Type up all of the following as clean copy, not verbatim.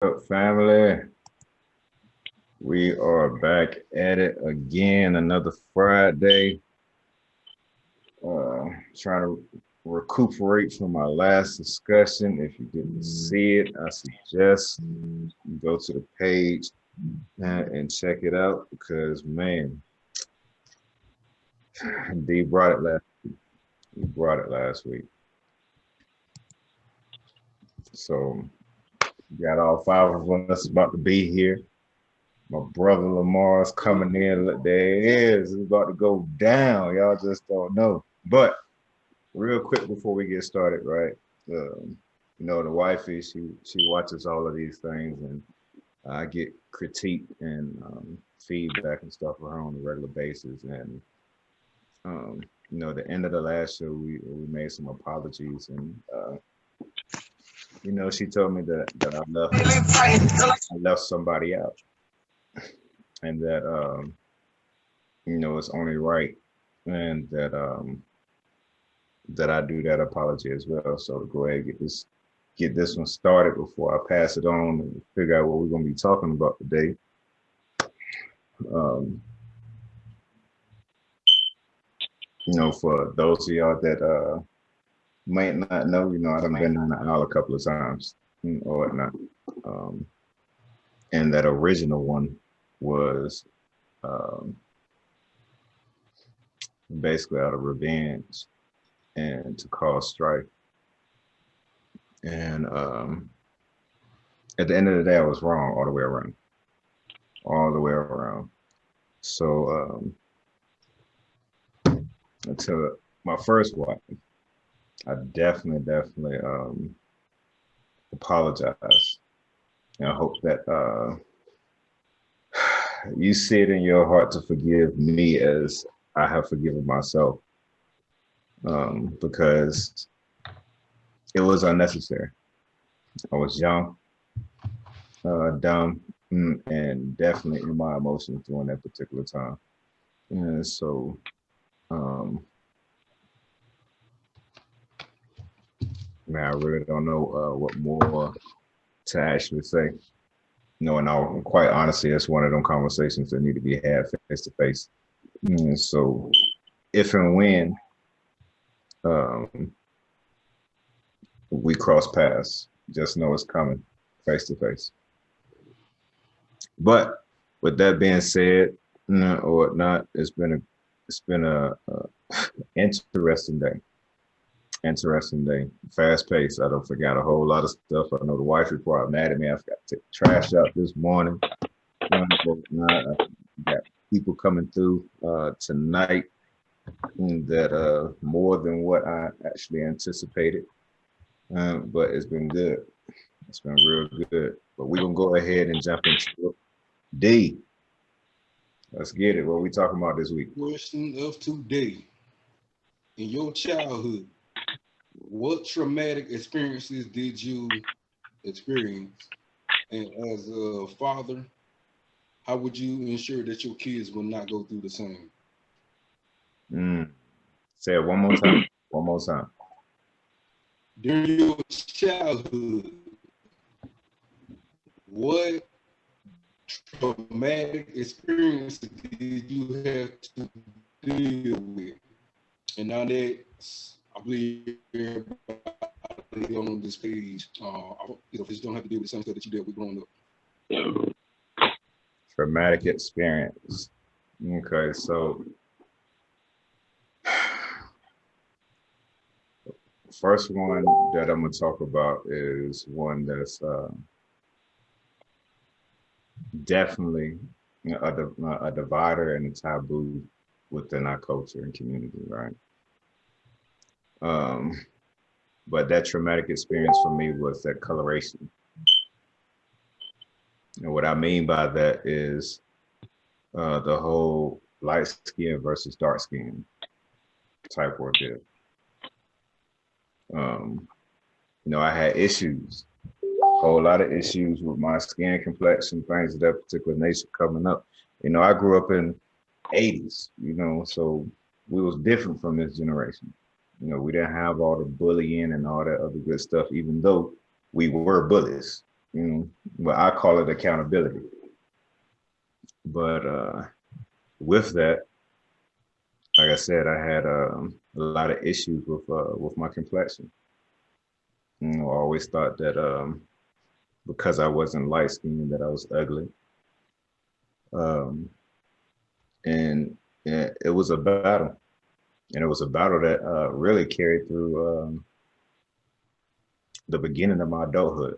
up, family? We are back at it again. Another Friday. Trying to recuperate from our last discussion. If you didn't see it, I suggest you go to the page and check it out because man, D brought it last. We brought it last week. So we got all five of us about to be here. My brother Lamar's coming in. Look, there it is. It's about to go down. Y'all just don't know. But real quick before we get started, right? The wifey, she watches all of these things, and I get critique and feedback and stuff from her on a regular basis. And the end of the last show, we made some apologies, and she told me that I left somebody out, and that it's only right, and that I do that apology as well. So to go ahead and get this one started before I pass it on and figure out what we're gonna be talking about today. For those of y'all that might not know, I've been on the aisle a couple of times or whatnot. And that original one was basically out of revenge and to cause strife. And at the end of the day, I was wrong all the way around. All the way around. So until my first wife, I definitely apologize. And I hope that you see it in your heart to forgive me as I have forgiven myself. Because it was unnecessary. I was young, dumb, and definitely in my emotions during that particular time. And so, man, I really don't know what more to actually say. And quite honestly, it's one of them conversations that need to be had face to face. And so, if and when we cross paths, just know it's coming face to face. But with that being said, or whatnot, it's been a interesting day. Interesting day. Fast paced. I don't forgot a whole lot of stuff. I know the wife was probably mad at me. I forgot to take the trash out this morning. I got people coming through tonight that more than what I actually anticipated. But it's been good. It's been real good. But we're gonna go ahead and jump into D. Let's get it. What are we talking about this week? Question of today. In your childhood, what traumatic experiences did you experience? And as a father, how would you ensure that your kids will not go through the same? Say it one more time. One more time. During your childhood, what traumatic experiences did you have to deal with? And now that I believe everybody on this page, just don't have to deal with the same stuff that you dealt with growing up. Traumatic experience. Okay, so first one that I'm gonna talk about is one that's definitely a divider and a taboo within our culture and community, right? But that traumatic experience for me was that coloration. And what I mean by that is the whole light skin versus dark skin type ordeal. I had issues, a whole lot of issues with my skin complexion, things of that particular nature coming up. I grew up in 80s, so we was different from this generation. We didn't have all the bullying and all that other good stuff, even though we were bullies. you know, but I call it accountability. But with that, like I said, I had a lot of issues with my complexion. You know, I always thought that because I wasn't light skinned that I was ugly. Um, and it was a battle, and it was a battle that really carried through the beginning of my adulthood.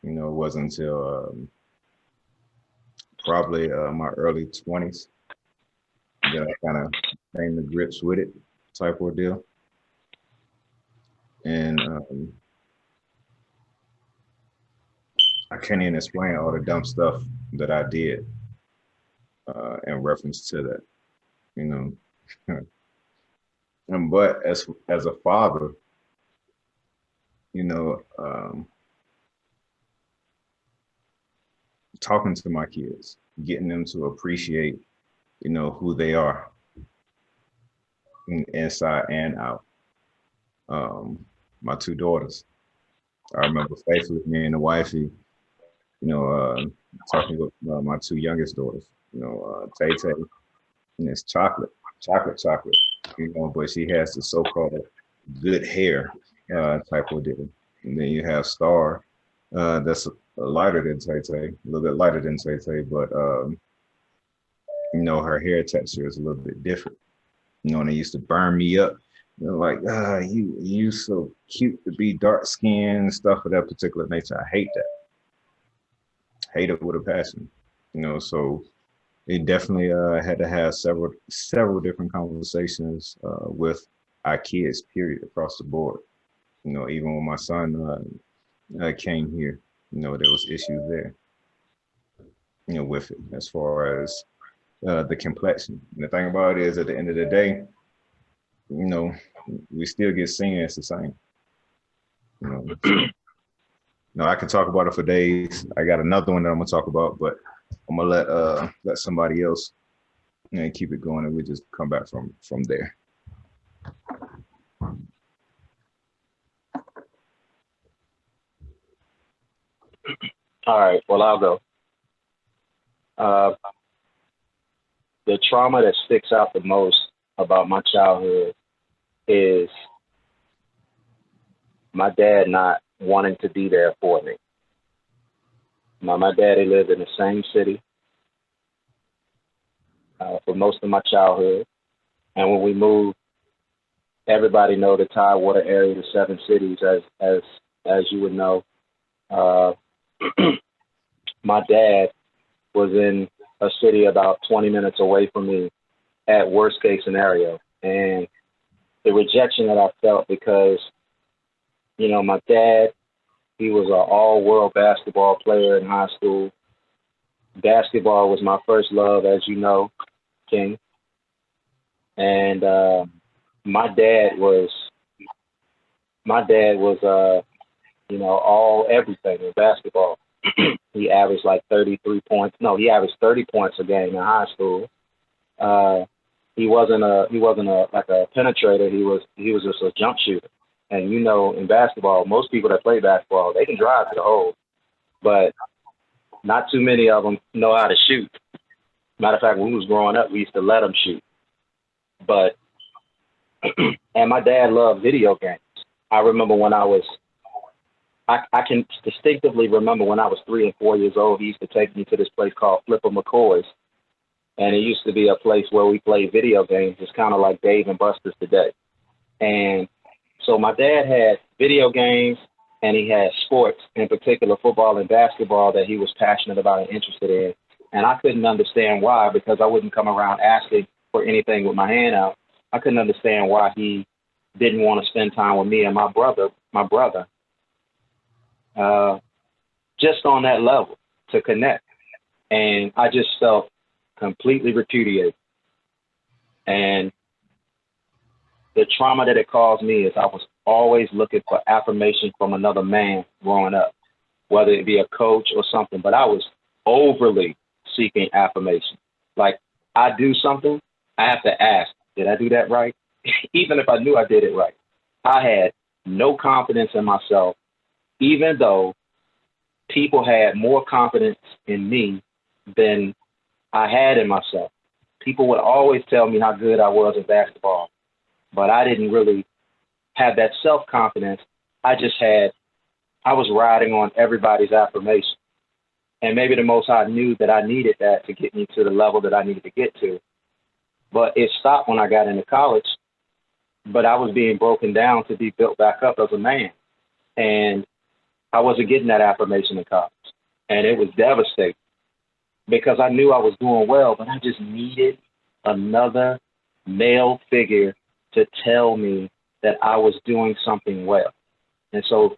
You know, it wasn't until probably my early 20s that I kind of came to grips with it, type of deal. And I can't even explain all the dumb stuff that I did in reference to that, you know. But as a father, you know, talking to my kids, getting them to appreciate, you know, who they are inside and out. My two daughters, I remember faithfully me and the wifey, you know, talking with my two youngest daughters, you know, Tay Tay, and it's chocolate, chocolate, you know, but she has the so-called good hair type of deal. And then you have Star, that's lighter than Tay Tay, a little bit lighter than Tay Tay, but you know, her hair texture is a little bit different. You know, and they used to burn me up. You know, like, you so cute to be dark skinned and stuff of that particular nature. I hate that. Hate it with a passion. You know, so it definitely had to have several different conversations with our kids, period, across the board. You know, even when my son came here, you know, there was issues there, you know, with it as far as the complexion. And the thing about it is, at the end of the day, you know, we still get seen as the same. You know, so, no, I can talk about it for days. I got another one that I'm gonna talk about, but I'm gonna let somebody else, you know, keep it going, and we just come back from there. All right, well, I'll go. The trauma that sticks out the most about my childhood is my dad not wanting to be there for me. My daddy lived in the same city for most of my childhood. And when we moved, everybody know the Tidewater area, the 7 cities, as you would know. My dad was in a city about 20 minutes away from me at worst case scenario. And the rejection that I felt because, you know, my dad, he was an all-world basketball player in high school. Basketball was my first love, as you know, King. And my dad was, you know, everything in basketball. He averaged like 33 points. No, he averaged 30 points a game in high school. He wasn't like a penetrator. He was just a jump shooter. And you know, in basketball, most people that play basketball, they can drive to the hole, but not too many of them know how to shoot. Matter of fact, when we was growing up, we used to let them shoot. But and my dad loved video games. I remember when I can distinctively remember when I was 3 and 4 years old, he used to take me to this place called Flipper McCoy's. And it used to be a place where we played video games. It's kind of like Dave and Buster's today. And so my dad had video games and he had sports, in particular football and basketball, that he was passionate about and interested in. And I couldn't understand why, because I wouldn't come around asking for anything with my hand out. I couldn't understand why he didn't want to spend time with me and my brother, just on that level to connect. And I just felt completely repudiated. And the trauma that it caused me is I was always looking for affirmation from another man growing up, whether it be a coach or something, but I was overly seeking affirmation. Like, I do something, I have to ask, did I do that right? Even if I knew I did it right. I had no confidence in myself, even though people had more confidence in me than I had in myself. People would always tell me how good I was at basketball, but I didn't really have that self-confidence. I was riding on everybody's affirmation. And maybe the Most High knew that I needed that to get me to the level that I needed to get to. But it stopped when I got into college. But I was being broken down to be built back up as a man. And I wasn't getting that affirmation in college. And it was devastating because I knew I was doing well, but I just needed another male figure to tell me that I was doing something well. And so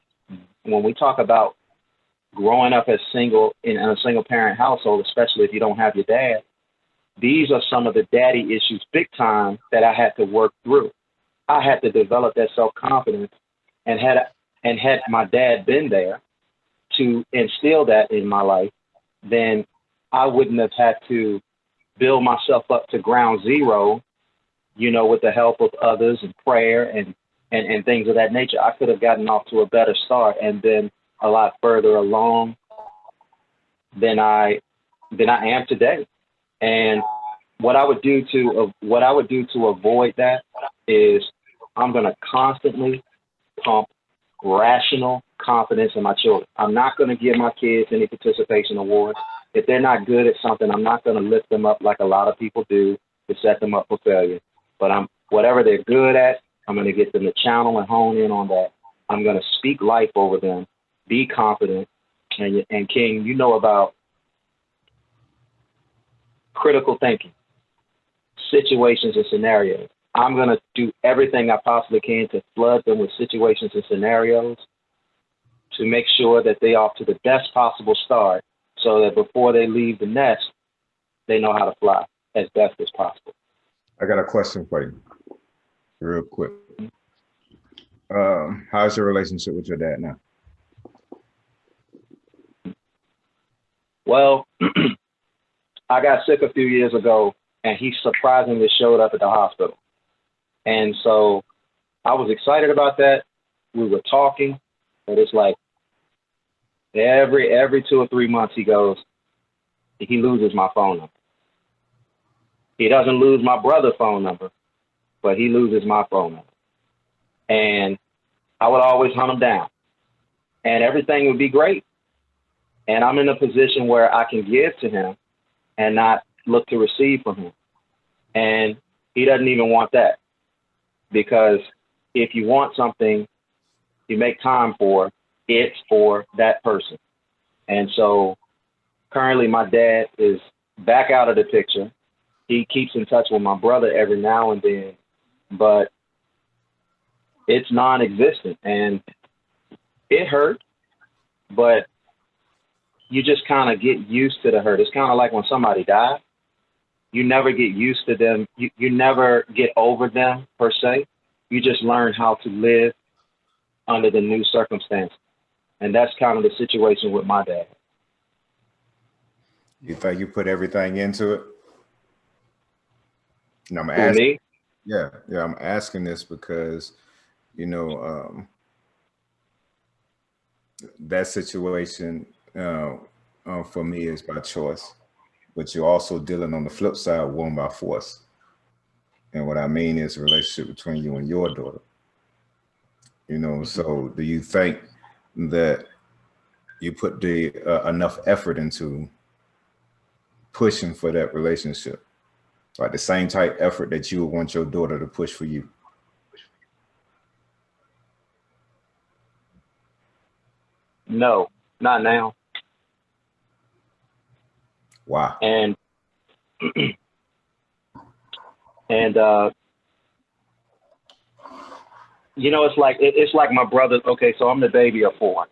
when we talk about growing up as single in a single parent household, especially if you don't have your dad, these are some of the daddy issues big time that I had to work through. I had to develop that self-confidence, and had my dad been there to instill that in my life, then I wouldn't have had to build myself up to ground zero, with the help of others and prayer and things of that nature. I could have gotten off to a better start and been a lot further along than I am today. And what I would do to avoid that is I'm going to constantly pump rational confidence in my children. I'm not going to give my kids any participation awards. If they're not good at something, I'm not going to lift them up like a lot of people do to set them up for failure. But whatever they're good at, I'm going to get them to channel and hone in on that. I'm going to speak life over them, be confident. And King, you know about critical thinking, situations and scenarios. I'm going to do everything I possibly can to flood them with situations and scenarios to make sure that they are off to the best possible start so that before they leave the nest, they know how to fly as best as possible. I got a question for you, real quick. How's your relationship with your dad now? Well, I got sick a few years ago, and he surprisingly showed up at the hospital. And so I was excited about that. We were talking, but it's like every 2 or 3 months he loses my phone number. He doesn't lose my brother's phone number, but he loses my phone number. And I would always hunt him down, and everything would be great. And I'm in a position where I can give to him and not look to receive from him. And he doesn't even want that, because if you want something you make time for, it's for that person. And so currently my dad is back out of the picture. He keeps in touch with my brother every now and then, but it's non-existent, and it hurt, but you just kind of get used to the hurt. It's kind of like when somebody dies. You never get used to them. You never get over them per se. You just learn how to live under the new circumstances. And that's kind of the situation with my dad. You think you put everything into it? And I'm For asking, me? yeah, I'm asking this because, that situation for me is by choice, but you're also dealing on the flip side, one by force. And what I mean is a relationship between you and your daughter. So do you think that you put the enough effort into pushing for that relationship, like the same type effort that you would want your daughter to push for you? No, not now. Wow. And it's like my brother. Okay, so I'm the baby of 4,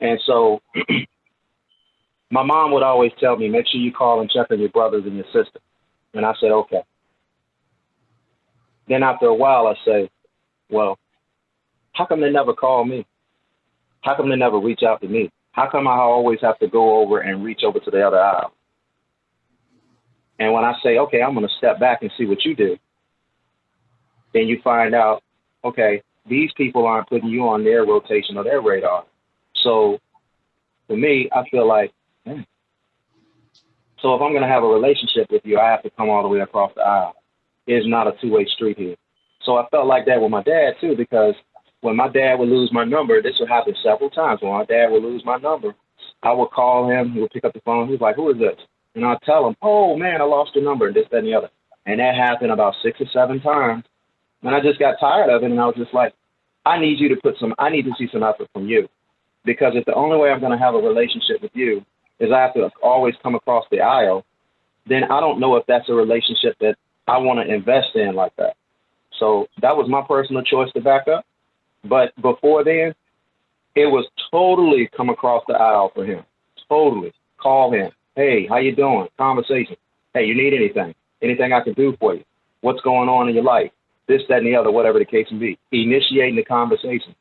and so my mom would always tell me, make sure you call and check on your brothers and your sister. And I said, okay. Then after a while, I say, well, how come they never call me? How come they never reach out to me? How come I always have to go over and reach over to the other aisle? And when I say, okay, I'm going to step back and see what you do, then you find out, okay, these people aren't putting you on their rotation or their radar. So for me, I feel like, man. So if I'm going to have a relationship with you, I have to come all the way across the aisle. It's not a two-way street here. So I felt like that with my dad too, because when my dad would lose my number, this would happen several times. When my dad would lose my number, I would call him. He would pick up the phone. He was like, "Who is this?" And I'd tell him, "Oh man, I lost your number," and this, that, and the other. And that happened about 6 or 7 times. And I just got tired of it, and I was just like, I need to see some effort from you. Because if the only way I'm going to have a relationship with you is I have to always come across the aisle, then I don't know if that's a relationship that I want to invest in like that. So that was my personal choice to back up. But before then, it was totally come across the aisle for him. Totally. Call him. Hey, how you doing? Conversation. Hey, you need anything? Anything I can do for you? What's going on in your life? This, that, and the other, whatever the case may be. Initiating the conversation.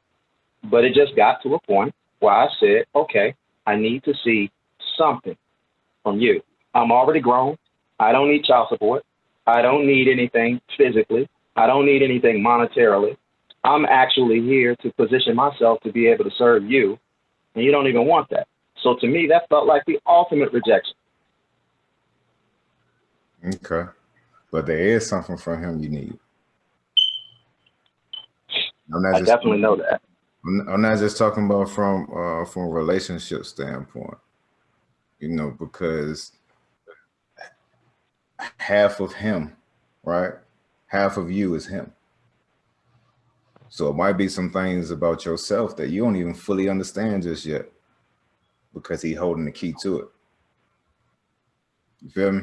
But it just got to a point where I said, okay, I need to see something from you. I'm already grown. I don't need child support. I don't need anything physically. I don't need anything monetarily. I'm actually here to position myself to be able to serve you, and you don't even want that. So to me, that felt like the ultimate rejection. Okay. But there is something from him you need. I definitely know that. I'm not just talking about from a relationship standpoint, you know, because half of him, right? Half of you is him. So it might be some things about yourself that you don't even fully understand just yet because he's holding the key to it. You feel me?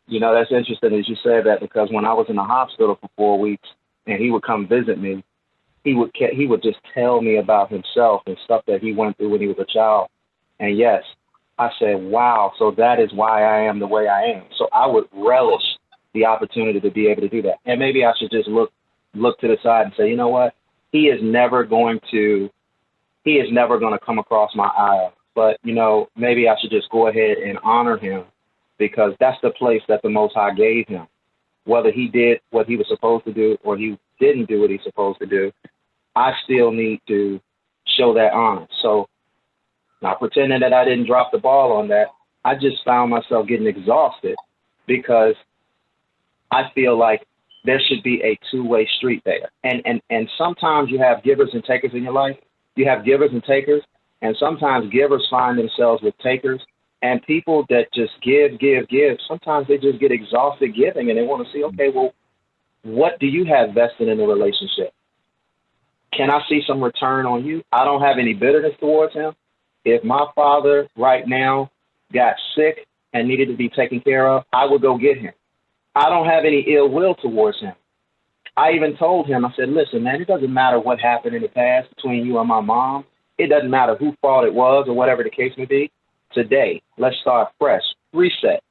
You know, that's interesting as you said that, because when I was in the hospital for 4 weeks and he would come visit me, he would just tell me about himself and stuff that he went through when he was a child. And yes, I said, wow, so that is why I am the way I am. So I would relish the opportunity to be able to do that. And maybe I should just look to the side and say, you know what? He is never going to come across my aisle. But, you know, maybe I should just go ahead and honor him, because that's the place that the Most High gave him. Whether he did what he was supposed to do or he didn't do what he's supposed to do, I still need to show that honor. So, not pretending that I didn't drop the ball on that, I just found myself getting exhausted, because I feel like there should be a two-way street there. And sometimes you have givers and takers in your life. You have givers and takers, and sometimes givers find themselves with takers, and people that just give. Sometimes they just get exhausted giving, and they want to see, okay, well, what do you have vested in the relationship? Can I see some return on you? I don't have any bitterness towards him. If my father right now got sick and needed to be taken care of, I would go get him. I don't have any ill will towards him. I even told him, I said, listen, man, it doesn't matter what happened in the past between you and my mom. It doesn't matter whose fault it was or whatever the case may be. Today, let's start fresh. Reset.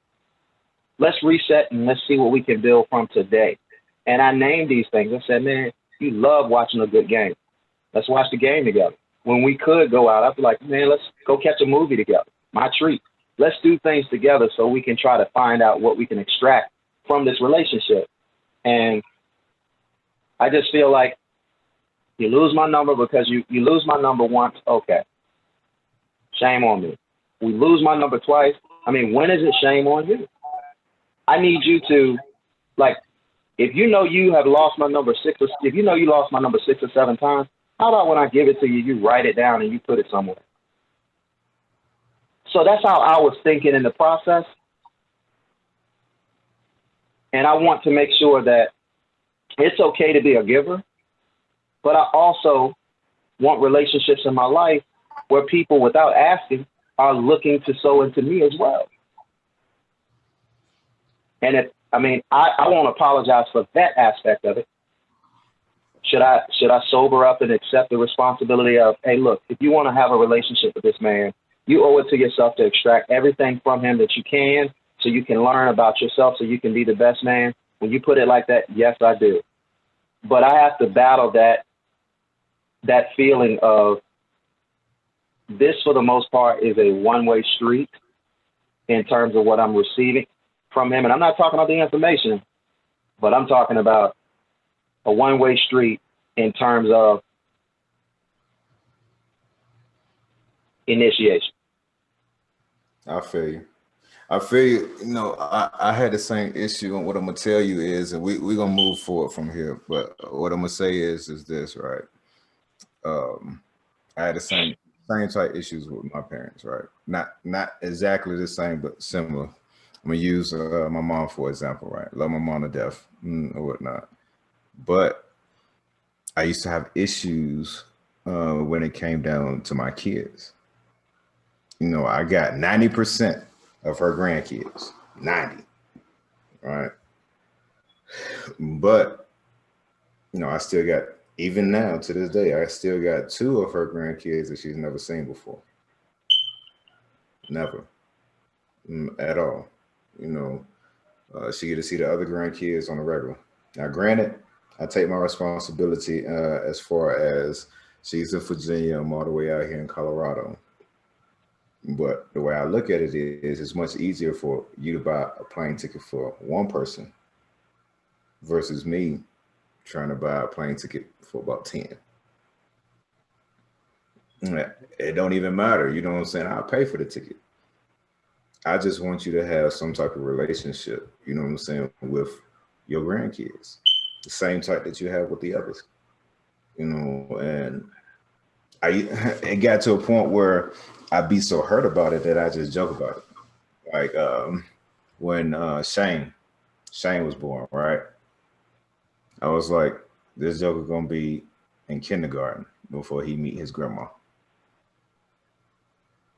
Let's reset and let's see what we can build from today. And I named these things. I said, man, you love watching a good game. Let's watch the game together. When we could go out, I'd be like, man, let's go catch a movie together. My treat. Let's do things together so we can try to find out what we can extract from this relationship. And I just feel like you lose my number because you lose my number once. Okay. Shame on me. We lose my number twice. I mean, when is it shame on you? I need you to, like, if you know you have lost my number if you know you lost my number 6 or 7 times, how about when I give it to you, you write it down and you put it somewhere? So that's how I was thinking in the process. And I want to make sure that it's okay to be a giver, but I also want relationships in my life where people, without asking, are looking to sow into me as well. And I won't apologize for that aspect of it. Should I sober up and accept the responsibility of, hey, look, if you want to have a relationship with this man, you owe it to yourself to extract everything from him that you can, so you can learn about yourself, so you can be the best man. When you put it like that, yes, I do. But I have to battle that feeling of this, for the most part, is a one-way street in terms of what I'm receiving from him. And I'm not talking about the information, but I'm talking about a one-way street in terms of initiation. I feel you. I feel you. You know, I had the same issue, and what I'm gonna tell you is, and we're gonna move forward from here. But what I'm gonna say is this, right? I had the same type issues with my parents, right? Not exactly the same, but similar. I'm gonna use my mom for example, right? Love my mom to death or whatnot, but I used to have issues when it came down to my kids. You know, I got 90% of her grandkids, 90, right? But you know, I still got, even now to this day, I still got 2 of her grandkids that she's never seen before. Never, at all. You know, she get to see the other grandkids on the regular. Now, granted, I take my responsibility as far as she's in Virginia, I'm all the way out here in Colorado. But the way I look at it is, it's much easier for you to buy a plane ticket for one person versus me trying to buy a plane ticket for about 10. It don't even matter. You know what I'm saying? I'll pay for the ticket. I just want you to have some type of relationship, you know what I'm saying, with your grandkids, the same type that you have with the others, you know. And it got to a point where I'd be so hurt about it that I just joke about it. Like when Shane was born, right? I was like, this joker gonna be in kindergarten before he meet his grandma.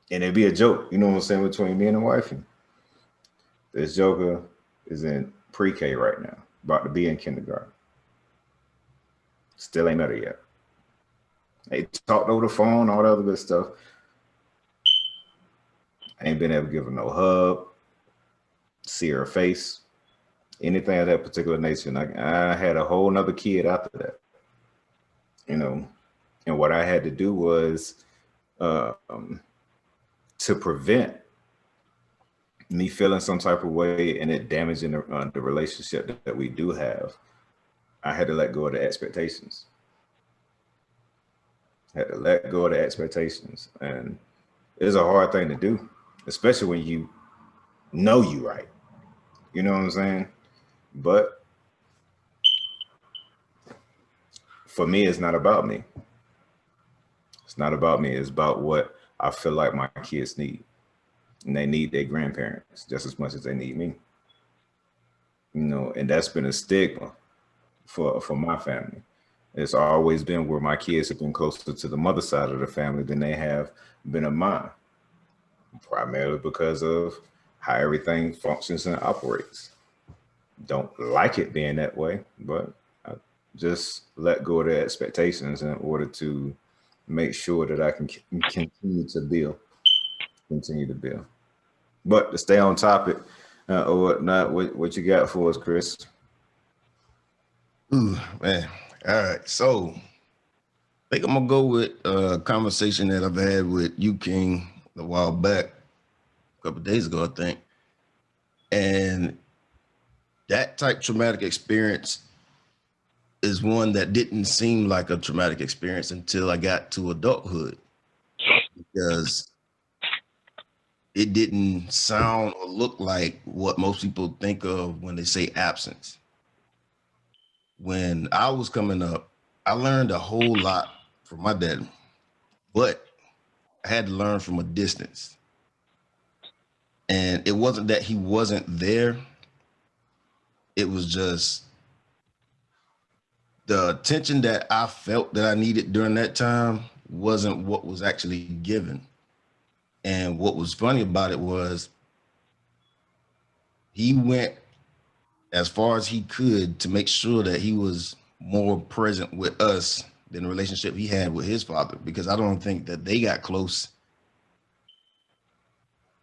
And it'd be a joke, you know what I'm saying, between me and the wifey. This joker is in pre-K right now, about to be in kindergarten. Still ain't met her yet. They talked over the phone, all the other good stuff. I ain't been able to give her no hug, see her face, anything of that particular nature. And I had a whole nother kid after that, you know. And what I had to do was to prevent me feeling some type of way and it damaging the relationship that we do have, I had to let go of the expectations. Had to let go of the expectations. And it's a hard thing to do, especially when you know you right. You know what I'm saying? But for me, it's not about me. It's not about me. It's about what I feel like my kids need. And they need their grandparents just as much as they need me. You know, and that's been a stigma for my family. It's always been where my kids have been closer to the mother side of the family than they have been of mine, primarily because of how everything functions and operates. Don't like it being that way, but I just let go of the expectations in order to make sure that I can continue to build. But to stay on topic or whatnot, what you got for us, Chris? Ooh, man. All right. So I think I'm gonna go with a conversation that I've had with you, King, a while back, a couple of days ago, I think. And that type traumatic experience is one that didn't seem like a traumatic experience until I got to adulthood, because it didn't sound or look like what most people think of when they say absence. When I was coming up, I learned a whole lot from my dad, but I had to learn from a distance. And it wasn't that he wasn't there. It was just the attention that I felt that I needed during that time wasn't what was actually given. And what was funny about it was he went as far as he could to make sure that he was more present with us than the relationship he had with his father, because I don't think that they got close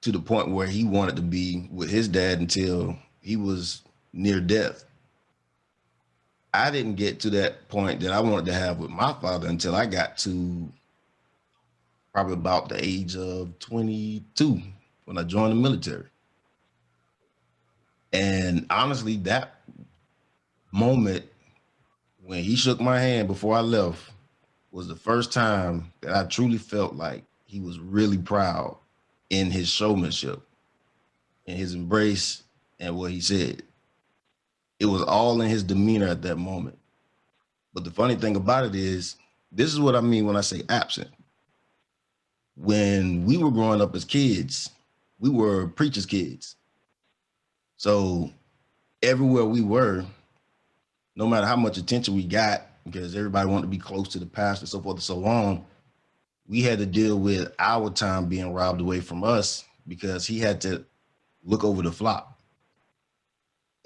to the point where he wanted to be with his dad until he was near death. I didn't get to that point that I wanted to have with my father until I got to probably about the age of 22 when I joined the military. And honestly, that moment when he shook my hand before I left was the first time that I truly felt like he was really proud in his showmanship, in his embrace, and what he said. It was all in his demeanor at that moment. But the funny thing about it is, this is what I mean when I say absent. When we were growing up as kids, we were preachers' kids. So everywhere we were, no matter how much attention we got, because everybody wanted to be close to the pastor, so forth and so on, we had to deal with our time being robbed away from us because he had to look over the flock.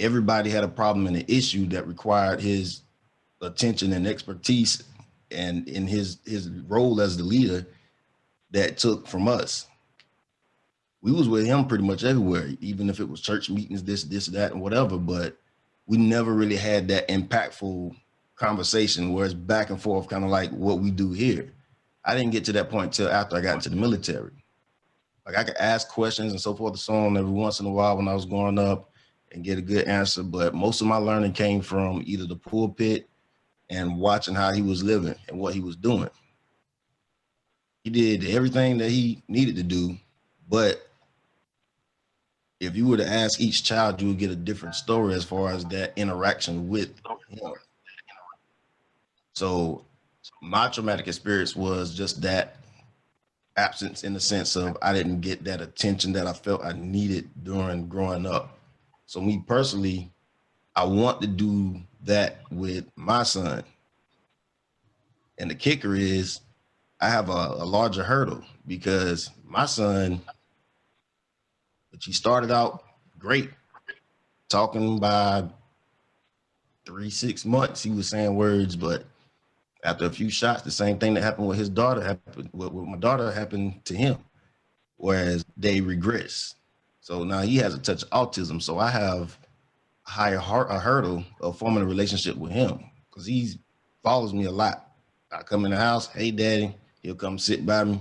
Everybody had a problem and an issue that required his attention and expertise, and in his role as the leader, that took from us. We was with him pretty much everywhere, even if it was church meetings, this, that, and whatever, but we never really had that impactful conversation where it's back and forth, kind of like what we do here. I didn't get to that point till after I got into the military. Like, I could ask questions and so forth and so on every once in a while when I was growing up and get a good answer, but most of my learning came from either the pulpit and watching how he was living and what he was doing. He did everything that he needed to do, but if you were to ask each child, you would get a different story as far as that interaction with him. So my traumatic experience was just that absence, in the sense of I didn't get that attention that I felt I needed during growing up. So me personally, I want to do that with my son. And the kicker is I have a larger hurdle, because my son, which he started out great, talking by 3-6 months, he was saying words, but after a few shots, the same thing that happened with his daughter happened with my daughter happened to him, whereas they regress. So now he has a touch of autism. So I have a hurdle of forming a relationship with him, because he follows me a lot. I come in the house, hey daddy, he'll come sit by me,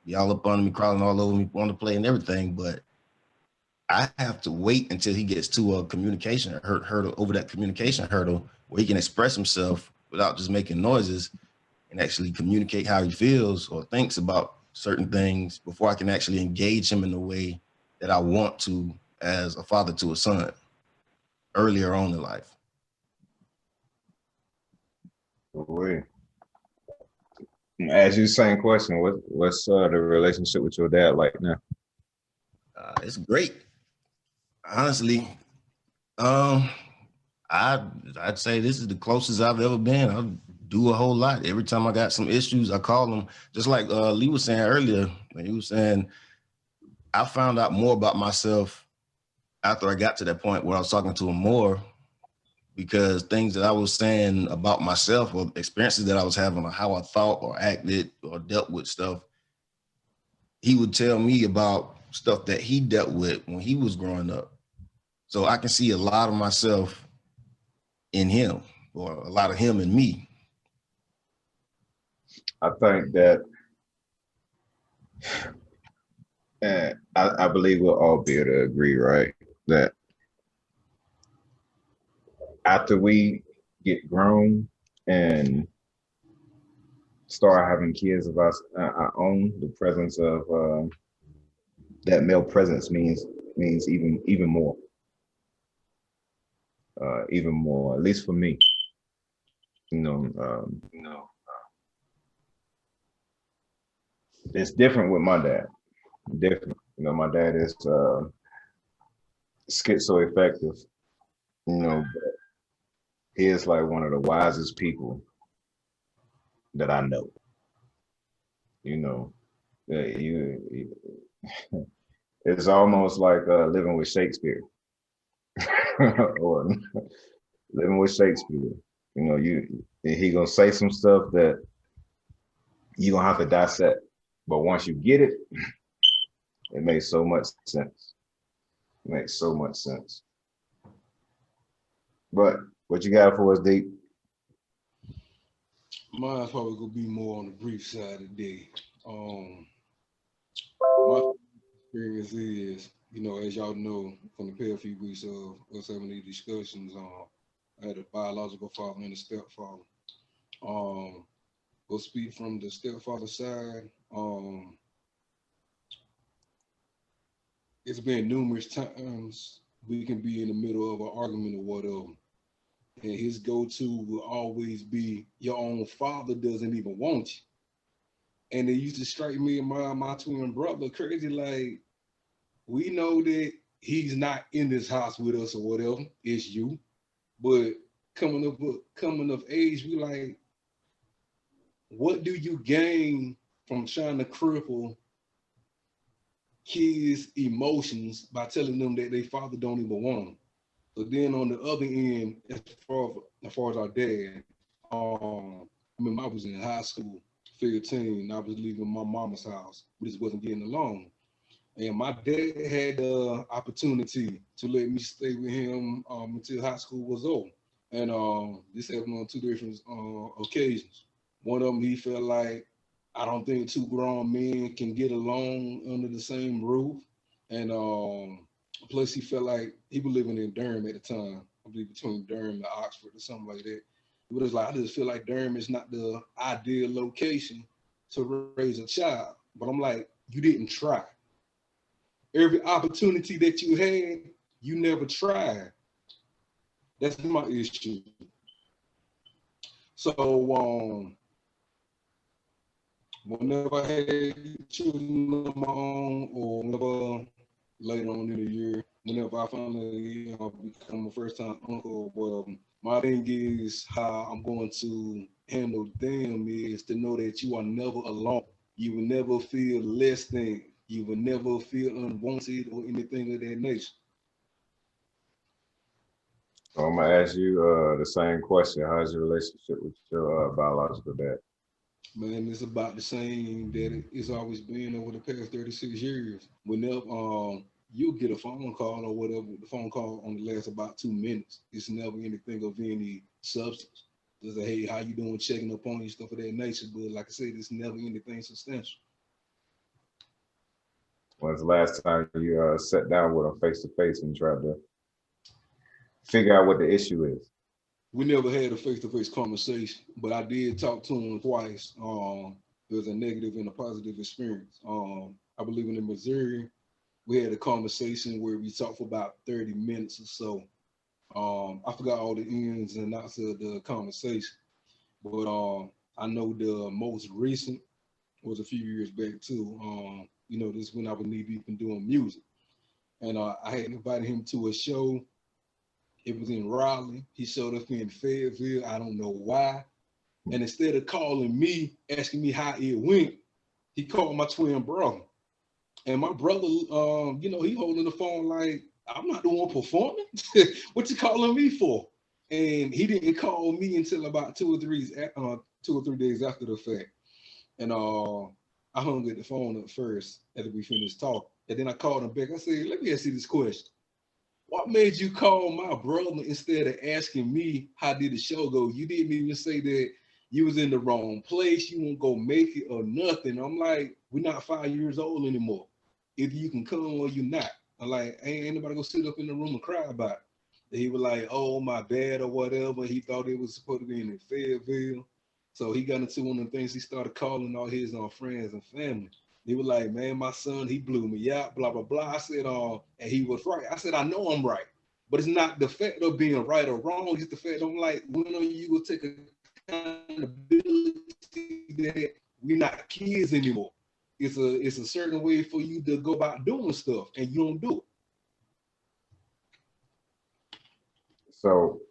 be all up on me, crawling all over me, want to play and everything, but I have to wait until he gets to a communication hurdle, over that communication hurdle, where he can express himself without just making noises and actually communicate how he feels or thinks about certain things, before I can actually engage him in the way that I want to as a father to a son earlier on in life. As you same question, what's the relationship with your dad like now? It's great, honestly. I'd say this is the closest I've ever been. I do a whole lot. Every time I got some issues, I call him. Just like Lee was saying earlier, when he was saying, I found out more about myself after I got to that point where I was talking to him more, because things that I was saying about myself, or experiences that I was having, or how I thought or acted or dealt with stuff, he would tell me about stuff that he dealt with when he was growing up. So I can see a lot of myself in him, or a lot of him in me. I think that, I believe we'll all be able to agree, right, that after we get grown and start having kids of our own, the presence of that male presence means even more. Even more, at least for me. It's different with my dad. Different. My dad is schizoaffective, but he is like one of the wisest people that I know. It's almost like living with Shakespeare. Or living with Shakespeare. He gonna say some stuff that you gonna have to dissect. But once you get it, it makes so much sense. It makes so much sense. But what you got for us, Deep? Mine's probably gonna be more on the brief side today. My experience is, as y'all know, from the past few weeks of us having these discussions, I had a biological father and a stepfather. We'll speak from the stepfather side. it's been numerous times we can be in the middle of an argument or whatever. And his go-to will always be, your own father doesn't even want you. And it used to strike me and my twin brother crazy, like, we know that he's not in this house with us or whatever, it's you. But coming of age, we like, what do you gain from trying to cripple kids' emotions by telling them that their father don't even want them? So then on the other end, as far as our dad, I remember I was in high school, 15, I was leaving my mama's house. We just wasn't getting along. And my dad had the opportunity to let me stay with him until high school was over. And this happened on two different occasions. One of them, he felt like, I don't think two grown men can get along under the same roof. And plus, he felt like he was living in Durham at the time, I believe between Durham and Oxford or something like that. It was like, I just feel like Durham is not the ideal location to raise a child. But I'm like, you didn't try. Every opportunity that you had, you never tried. That's my issue. So whenever I had children of my own, or whenever later on in the year, whenever I finally become a first-time uncle, well, my thing is how I'm going to handle them is to know that you are never alone. You will never feel less than. You will never feel unwanted or anything of that nature. So I'm gonna ask you the same question. How's your relationship with your biological dad? Man, it's about the same that it's always been over the past 36 years. Whenever you'll get a phone call or whatever, the phone call only lasts about 2 minutes. It's never anything of any substance. Just a, hey, how you doing, checking up on you, stuff of that nature. But like I said, it's never anything substantial. When's the last time you sat down with him face to face and tried to figure out what the issue is? We never had a face-to-face conversation, but I did talk to him twice. It was a negative and a positive experience. I believe in Missouri, we had a conversation where we talked for about 30 minutes or so. I forgot all the ins and outs of the conversation, but I know the most recent was a few years back too. This is when I was knee deep in doing music, and I had invited him to a show. It was in Raleigh. He showed up in Fayetteville. I don't know why. And instead of calling me, asking me how it went, he called my twin brother. And my brother, he holding the phone like, I'm not the one performing. What you calling me for? And he didn't call me until about 2 or 3 days after the fact. And I hung the phone up first after we finished talking. And then I called him back. I said, let me ask you this question. What made you call my brother instead of asking me how did the show go? You didn't even say that you was in the wrong place, you won't go make it or nothing. I'm like, we're not 5 years old anymore. Either you can come or you not. I'm like, ain't nobody gonna sit up in the room and cry about it. And he was like, oh, my bad or whatever. He thought it was supposed to be in Fayetteville. So he got into one of the things, he started calling all his friends and family. He was like, man, my son, he blew me out, blah, blah, blah. I said, and he was right. I said, I know I'm right. But it's not the fact of being right or wrong. It's the fact I'm like, when are you going to take accountability that we're not kids anymore? It's a certain way for you to go about doing stuff, and you don't do it. So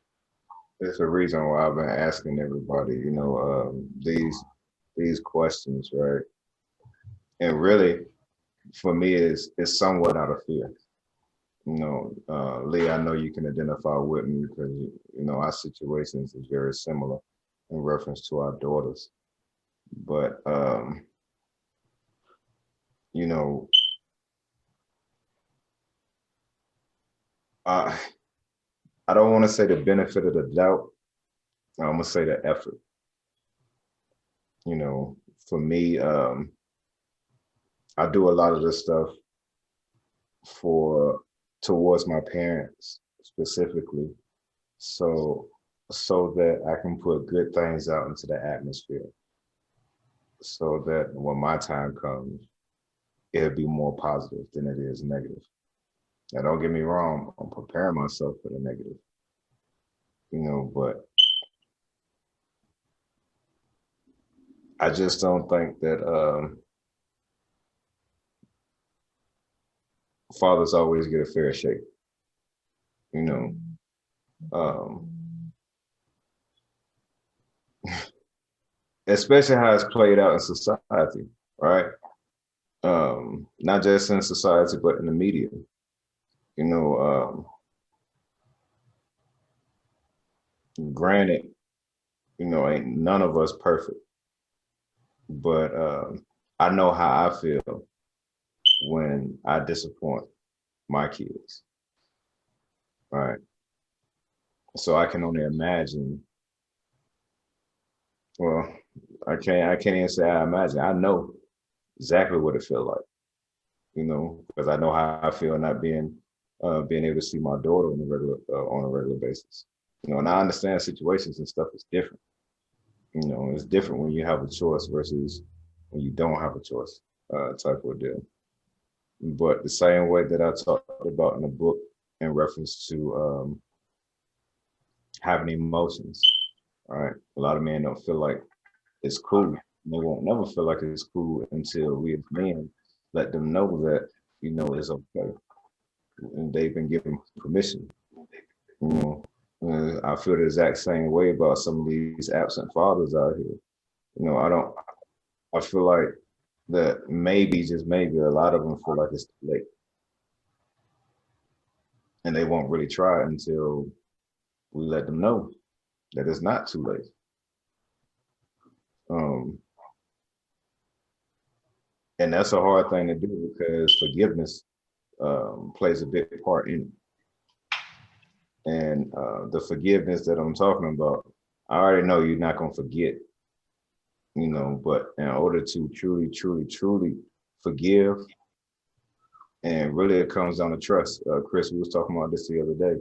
it's a reason why I've been asking everybody, these questions, right? And really, for me, it's somewhat out of fear. Lee, I know you can identify with me because, our situations is very similar in reference to our daughters. But, I don't want to say the benefit of the doubt. I'm going to say the effort. For me, I do a lot of this stuff towards my parents specifically, so that I can put good things out into the atmosphere, so that when my time comes, it'll be more positive than it is negative. Now, don't get me wrong, I'm preparing myself for the negative, you know, but I just don't think that fathers always get a fair shake, you know. Especially how it's played out in society, right? Not just in society, but in the media. You know, granted, you know, ain't none of us perfect, but I know how I feel when I disappoint my kids, right? So I can only imagine. Well, I can't even say I imagine. I know exactly what it feels like, you know, because I know how I feel not being able to see my daughter on a regular basis. You know, and I understand situations and stuff is different. You know, it's different when you have a choice versus when you don't have a choice, type of deal. But the same way that I talked about in the book in reference to having emotions, right? A lot of men don't feel like it's cool. They won't never feel like it's cool until we as men let them know that, you know, it's okay. And they've been given permission. You know, I feel the exact same way about some of these absent fathers out here. You know, I feel like that maybe, just maybe, a lot of them feel like it's too late. And they won't really try until we let them know that it's not too late. And that's a hard thing to do because forgiveness plays a big part in it. And the forgiveness that I'm talking about, I already know you're not going to forget, you know, but in order to truly, truly, truly forgive, and really it comes down to trust. Chris, we was talking about this the other day,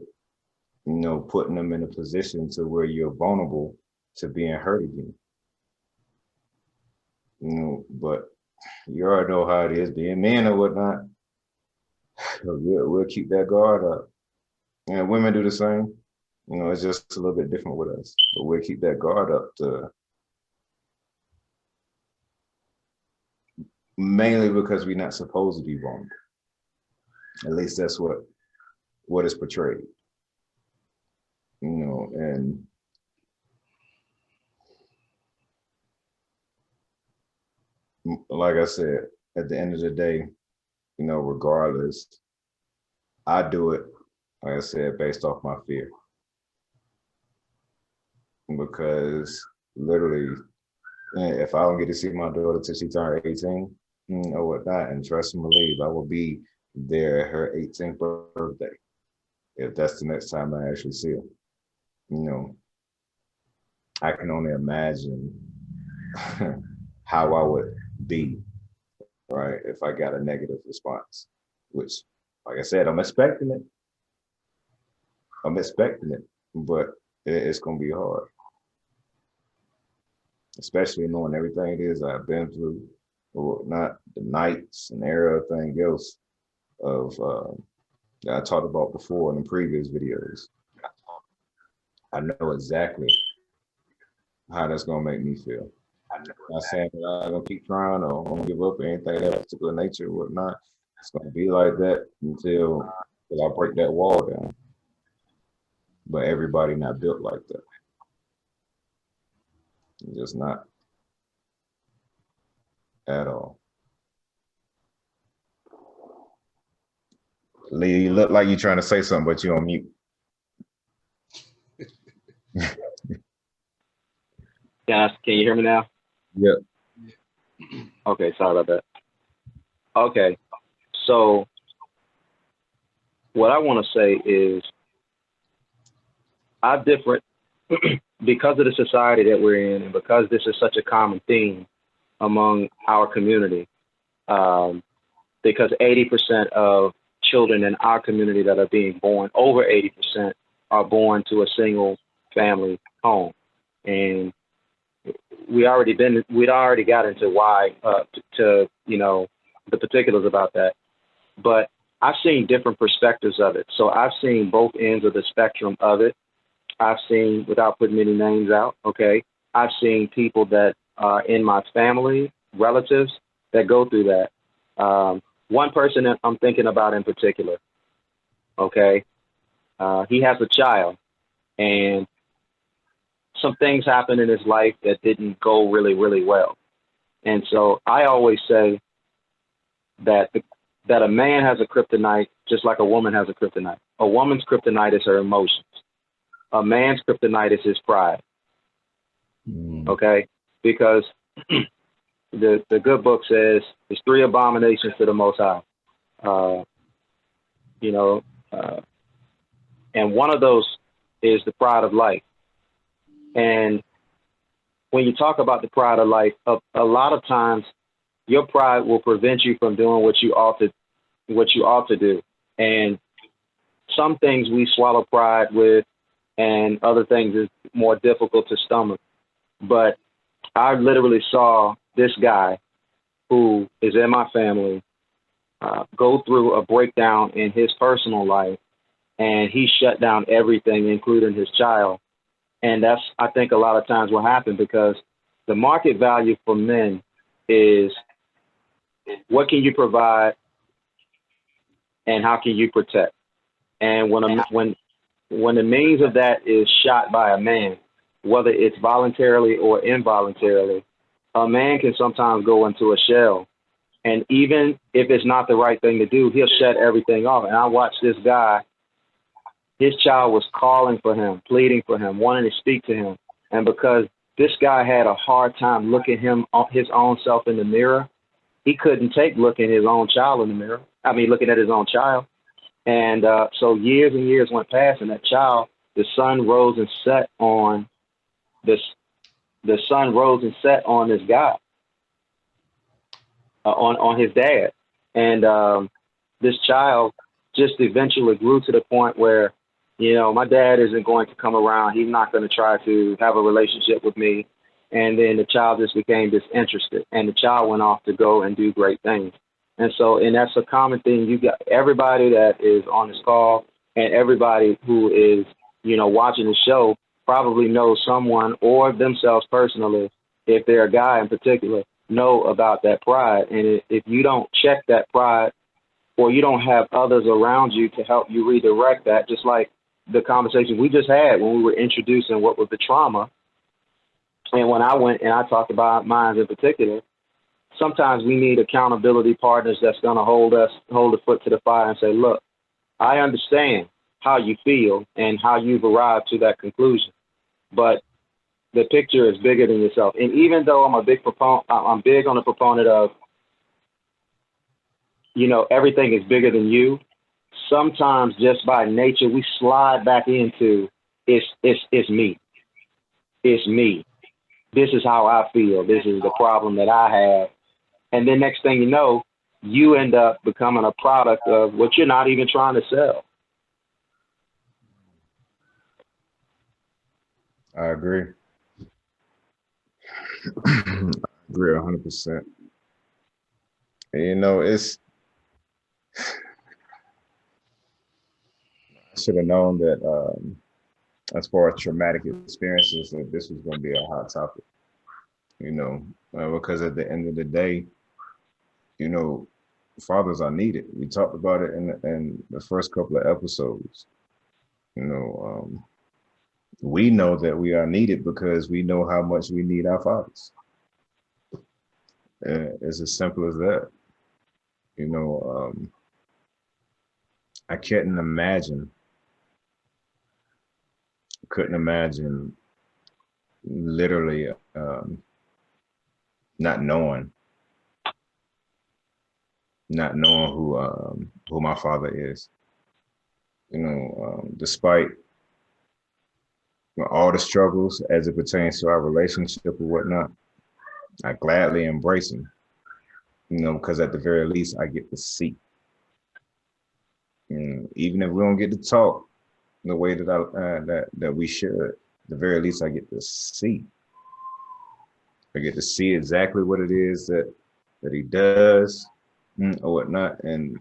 you know, putting them in a position to where you're vulnerable to being hurt again. You know, but you already know how it is being men or whatnot. We'll keep that guard up. And women do the same. You know, it's just a little bit different with us. But we'll keep that guard up to mainly because we're not supposed to be vulnerable. At least that's what is portrayed. You know, and like I said, at the end of the day, you know, regardless, I do it, like I said, based off my fear. Because literally, if I don't get to see my daughter till she turns 18 or whatnot, and trust and believe, I will be there at her 18th birthday, if that's the next time I actually see her. You know, I can only imagine how I would be, right, if I got a negative response, which, like I said, I'm expecting it. But it's going to be hard, especially knowing everything it is I've been through, or whatnot, the nights and everything else of that I talked about before in the previous videos. I know exactly how that's going to make me feel. I'm not saying that I'm going to keep trying or I'm going to give up or anything of that particular nature or whatnot. It's going to be like that until I break that wall down. But everybody not built like that. Just not at all. Lee, you look like you're trying to say something, but you're on mute. Can you hear me now? Yep. Okay, sorry about that. Okay, so what I want to say is I different because of the society that we're in and because this is such a common theme among our community, because 80% of children in our community that are being born, over 80%, are born to a single family home. And we'd already got into why, to you know, the particulars about that. But I've seen different perspectives of it. So I've seen both ends of the spectrum of it. I've seen, without putting any names out, okay, I've seen people that are in my family, relatives, that go through that. One person that I'm thinking about in particular, okay, he has a child, and some things happened in his life that didn't go really, really well. And so I always say that that a man has a kryptonite just like a woman has a kryptonite. A woman's kryptonite is her emotions. A man's kryptonite is his pride. Okay? Because the good book says there's 3 abominations to the Most High. And one of those is the pride of life. And when you talk about the pride of life, a lot of times your pride will prevent you from doing what you ought to do. And some things we swallow pride with, and other things is more difficult to stomach. But I literally saw this guy who is in my family go through a breakdown in his personal life, and he shut down everything, including his child. And that's, I think, a lot of times what happened, because the market value for men is what can you provide and how can you protect. And when the means of that is shot by a man, whether it's voluntarily or involuntarily, a man can sometimes go into a shell. And even if it's not the right thing to do, he'll shut everything off. And I watched this guy, his child was calling for him, pleading for him, wanting to speak to him. And because this guy had a hard time looking his own self in the mirror, he couldn't take looking his own child in the mirror. Looking at his own child. And so years and years went past, and that child, the sun rose and set on this. The sun rose and set on this guy, on his dad, and this child just eventually grew to the point where, my dad isn't going to come around. He's not going to try to have a relationship with me. And then the child just became disinterested, and the child went off to go and do great things. And so, and that's a common thing. You got everybody that is on this call and everybody who is, watching the show probably knows someone or themselves personally, if they're a guy in particular, know about that pride. And if you don't check that pride, or you don't have others around you to help you redirect that, just like the conversation we just had when we were introducing what was the trauma. And when I went and I talked about mine in particular, sometimes we need accountability partners that's going to hold the foot to the fire and say, look, I understand how you feel and how you've arrived to that conclusion, but the picture is bigger than yourself. And even though I'm big on the proponent of, everything is bigger than you, sometimes just by nature, we slide back into it's me. It's me. This is how I feel. This is the problem that I have. And then next thing you know, you end up becoming a product of what you're not even trying to sell. I agree. I agree 100%. It's, I should have known that as far as traumatic experiences, that this was going to be a hot topic, because at the end of the day, fathers are needed. We talked about it in the first couple of episodes. We know that we are needed because we know how much we need our fathers. It's as simple as that. I couldn't imagine literally not knowing who my father is. Despite all the struggles as it pertains to our relationship or whatnot, I gladly embrace him. Because at the very least, I get to see. Even if we don't get to talk the way that we should, at the very least, I get to see. I get to see exactly what it is that he does or whatnot, and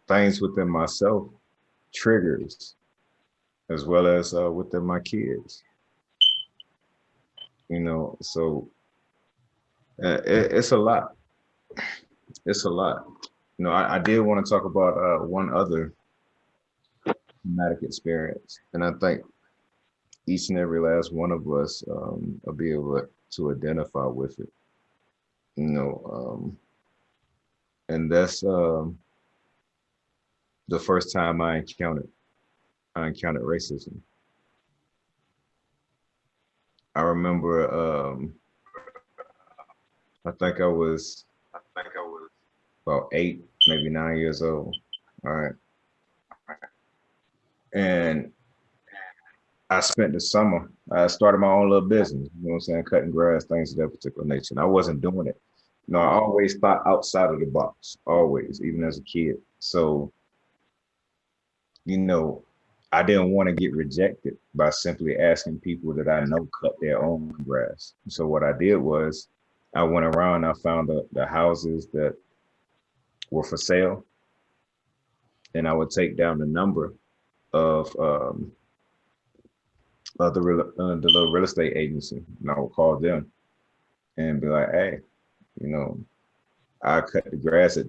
things within myself triggers, as well as within my kids. You know, so it's a lot. It's a lot. You know, I did want to talk about one other traumatic experience, and I think each and every last one of us will be able to identify with it. You know, and that's the first time I encountered racism. I remember I think I was about 8, maybe 9 years old. All right. And I spent the summer, I started my own little business, you know what I'm saying, cutting grass, things of that particular nature. And I wasn't doing it. You know, I always thought outside of the box, always, even as a kid. So, you know, I didn't want to get rejected by simply asking people that I know cut their own grass. So what I did was I went around, I found the houses that were for sale, and I would take down the number of the little real estate agency, and I would call them and be like, hey, you know, I cut the grass at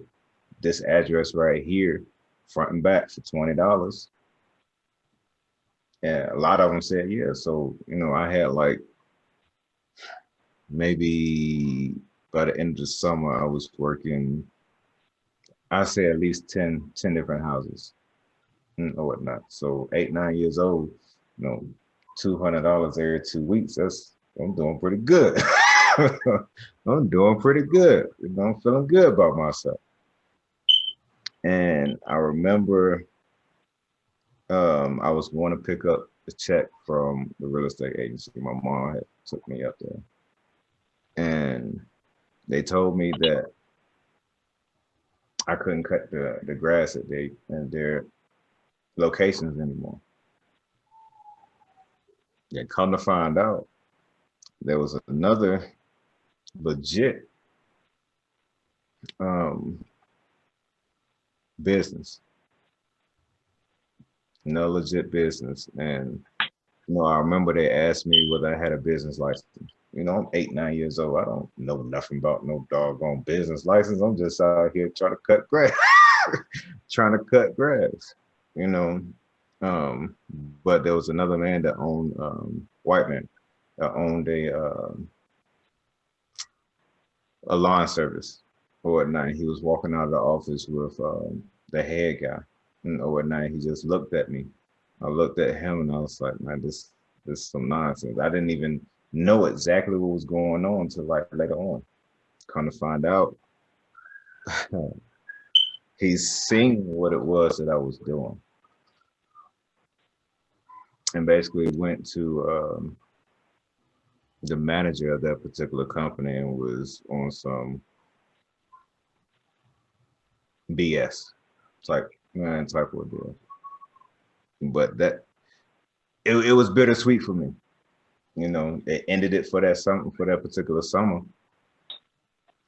this address right here, front and back for $20. And a lot of them said, yeah. So, you know, I had like maybe by the end of the summer, I was working, I say at least 10 different houses or whatnot. So 8, 9 years old, you know, $200 every 2 weeks. I'm doing pretty good. I'm doing pretty good. You know, I'm feeling good about myself. And I remember I was going to pick up a check from the real estate agency. My mom had took me up there, and they told me that I couldn't cut the grass at their locations anymore. And come to find out, there was another legit business. No legit business. And you know, I remember they asked me whether I had a business license. You know, I'm 8, 9 years old. I don't know nothing about no doggone business license. I'm just out here trying to cut grass. Trying to cut grass, you know. But there was another man that owned white man that owned a lawn service or whatnot. He was walking out of the office with the head guy or whatnot. He just looked at me. I looked at him and I was like, man, this is some nonsense. I didn't even know exactly what was going on until like later on. Come to find out, he's seen what it was that I was doing. And basically went to the manager of that particular company and was on some BS type of deal. But that it was bittersweet for me. You know, it ended it for that particular summer.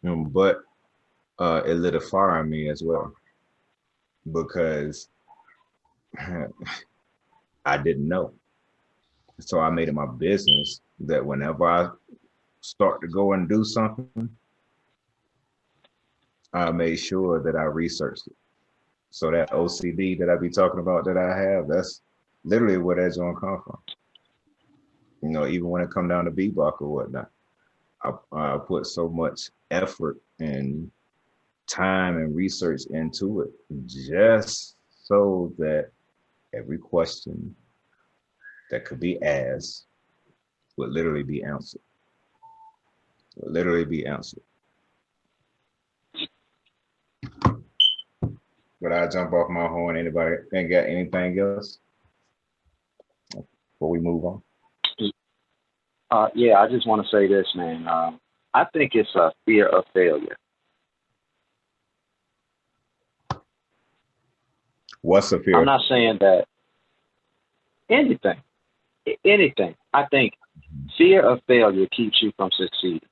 But it lit a fire in me as well, because I didn't know. So I made it my business that whenever I start to go and do something, I made sure that I researched it. So that OCD that I be talking about that I have, that's literally where that joint come from. You know, even when it come down to BBOC or whatnot, I put so much effort and time and research into it just so that every question that could be asked would literally be answered. Would literally be answered. But I jump off my horn. Anybody ain't got anything else before we move on? Yeah, I just want to say this, man. I think it's a fear of failure. What's a fear? I'm not saying that anything. I think fear of failure keeps you from succeeding,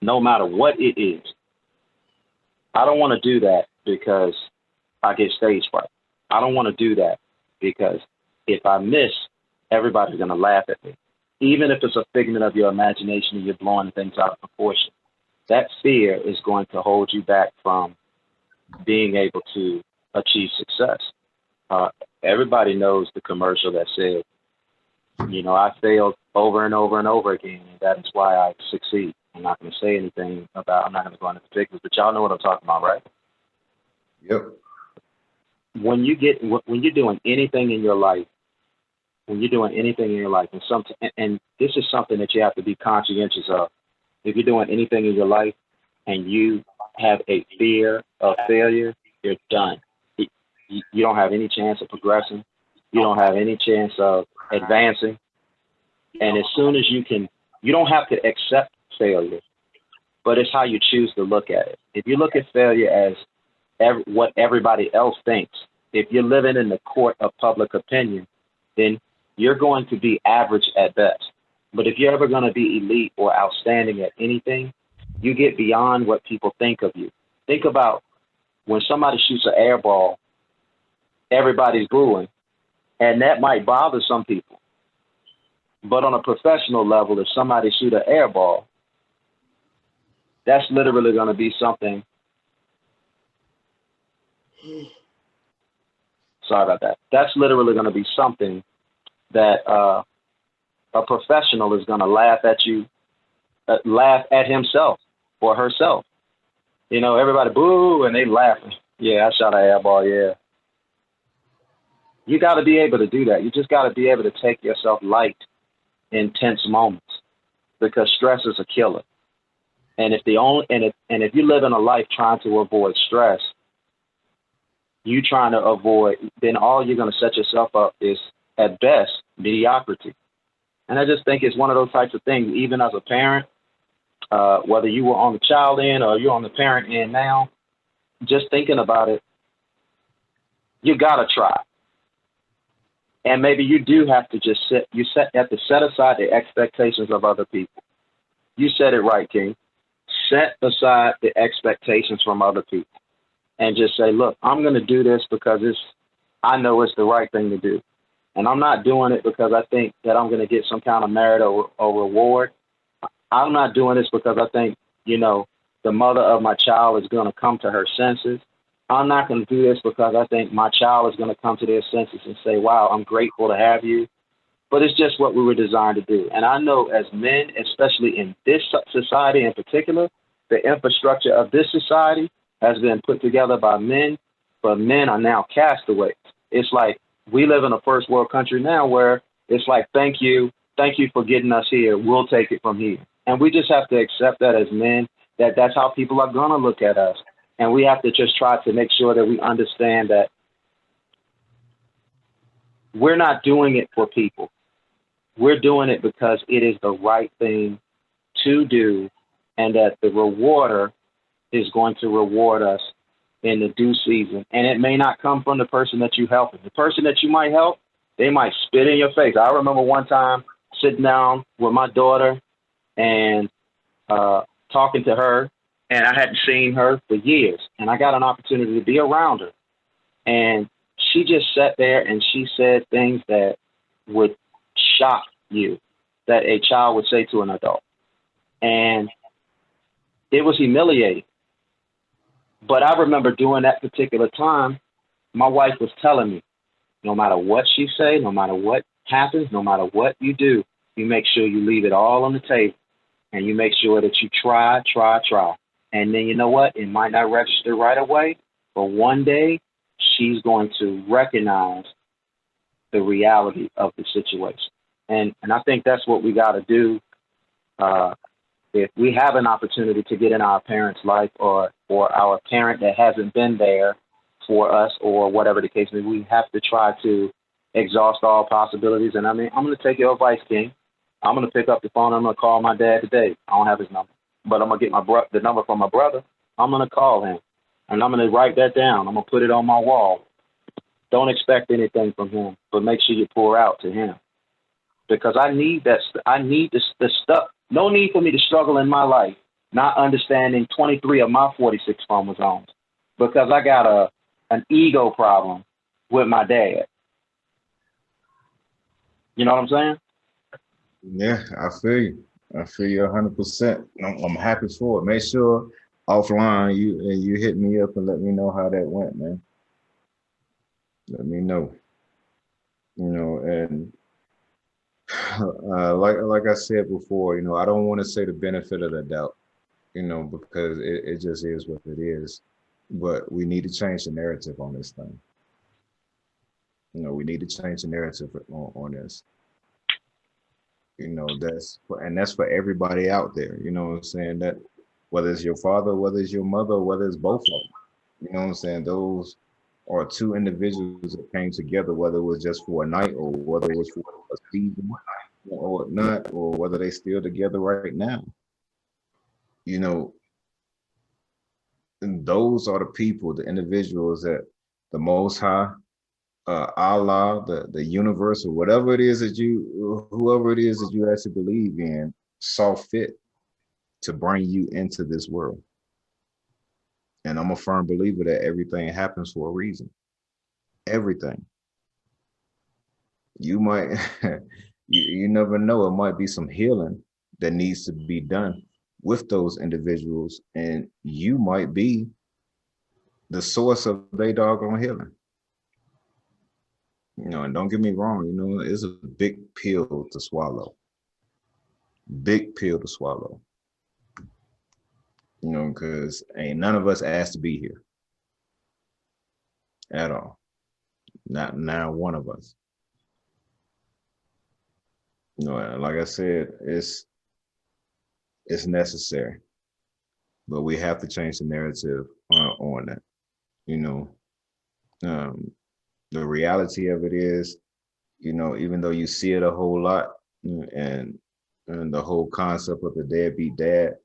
no matter what it is. I don't want to do that because I get stage fright. I don't want to do that because if I miss, everybody's going to laugh at me. Even if it's a figment of your imagination and you're blowing things out of proportion, that fear is going to hold you back from being able to achieve success. Everybody knows the commercial that said, you know, I failed over and over and over again, and that is why I succeed. I'm not going to say anything about, I'm not going to go into particulars, but y'all know what I'm talking about, right? Yep. When you're doing anything in your life, and this is something that you have to be conscientious of. If you're doing anything in your life and you have a fear of failure, you're done. You don't have any chance of progressing. You don't have any chance of advancing. And as soon as you don't have to accept failure, but it's how you choose to look at it. If you look at failure as what everybody else thinks, if you're living in the court of public opinion, then you're going to be average at best. But if you're ever going to be elite or outstanding at anything, you get beyond what people think of you. Think about when somebody shoots an air ball, everybody's booing, and that might bother some people. But on a professional level, if somebody shoot an air ball, that's literally going to be something. Sorry about that. That's literally going to be something that a professional is going to laugh at you, laugh at himself or herself. You know, everybody boo and they laughing. Yeah, I shot an air ball. Yeah. You got to be able to do that. You just got to be able to take yourself light in tense moments, because stress is a killer. And if you live in a life trying to avoid stress, then all you're going to set yourself up is, at best, mediocrity. And I just think it's one of those types of things, even as a parent, whether you were on the child end or you're on the parent end now, just thinking about it, you got to try. And maybe you do have to just have to set aside the expectations of other people. You said it right, King. Set aside the expectations from other people and just say, look, I'm going to do this because I know it's the right thing to do. And I'm not doing it because I think that I'm going to get some kind of merit or reward. I'm not doing this because I think, you know, the mother of my child is going to come to her senses. I'm not going to do this because I think my child is going to come to their senses and say, wow, I'm grateful to have you. But it's just what we were designed to do. And I know as men, especially in this society in particular, the infrastructure of this society has been put together by men, but men are now castaways. It's like we live in a first world country now where it's like, thank you for getting us here. We'll take it from here. And we just have to accept that as men, that's how people are going to look at us. And we have to just try to make sure that we understand that we're not doing it for people. We're doing it because it is the right thing to do, and that the rewarder is going to reward us in the due season. And it may not come from the person that you help. The person that you might help, they might spit in your face. I remember one time sitting down with my daughter and talking to her, and I hadn't seen her for years, and I got an opportunity to be around her. And she just sat there and she said things that would shock you, that a child would say to an adult. And it was humiliating. But I remember during that particular time, my wife was telling me, no matter what she say, no matter what happens, no matter what you do, you make sure you leave it all on the table, and you make sure that you try. And then you know what? It might not register right away, but one day she's going to recognize the reality of the situation. And I think that's what we got to do. If we have an opportunity to get in our parent's life, or our parent that hasn't been there for us, or whatever the case may be, we have to try to exhaust all possibilities. And I mean, I'm going to take your advice, King. I'm going to pick up the phone. I'm going to call my dad today. I don't have his number, but I'm going to get the number from my brother. I'm going to call him, and I'm going to write that down. I'm going to put it on my wall. Don't expect anything from him, but make sure you pour out to him, because I need that. I need the stuff. No need for me to struggle in my life, not understanding 23 of my 46 chromosomes. because I got an ego problem with my dad. You know what I'm saying? Yeah, I feel you. I feel you 100%. I'm happy for it. Make sure offline you hit me up and let me know how that went, man. Let me know. You know, and like I said before, you know, I don't want to say the benefit of the doubt, you know, because it just is what it is. But we need to change the narrative on this thing. You know, we need to change the narrative on this. You know, that's for everybody out there. You know what I'm saying? That whether it's your father, whether it's your mother, whether it's both of them. You know what I'm saying? Those are two individuals that came together, whether it was just for a night or whether it was for a season or not, or whether they still together right now. You know, and those are the people, the individuals that the Most High, Allah, the universe, or whatever it is that whoever it is that you actually believe in, saw fit to bring you into this world. And I'm a firm believer that everything happens for a reason. Everything. You might, you never know, it might be some healing that needs to be done with those individuals, and you might be the source of their doggone healing. You know, and don't get me wrong, you know, it's a big pill to swallow. Big pill to swallow. You know, because ain't none of us asked to be here at all. Not now one of us. You know, like I said, it's necessary, but we have to change the narrative on that. You know, the reality of it is, you know, even though you see it a whole lot, and the whole concept of the deadbeat dad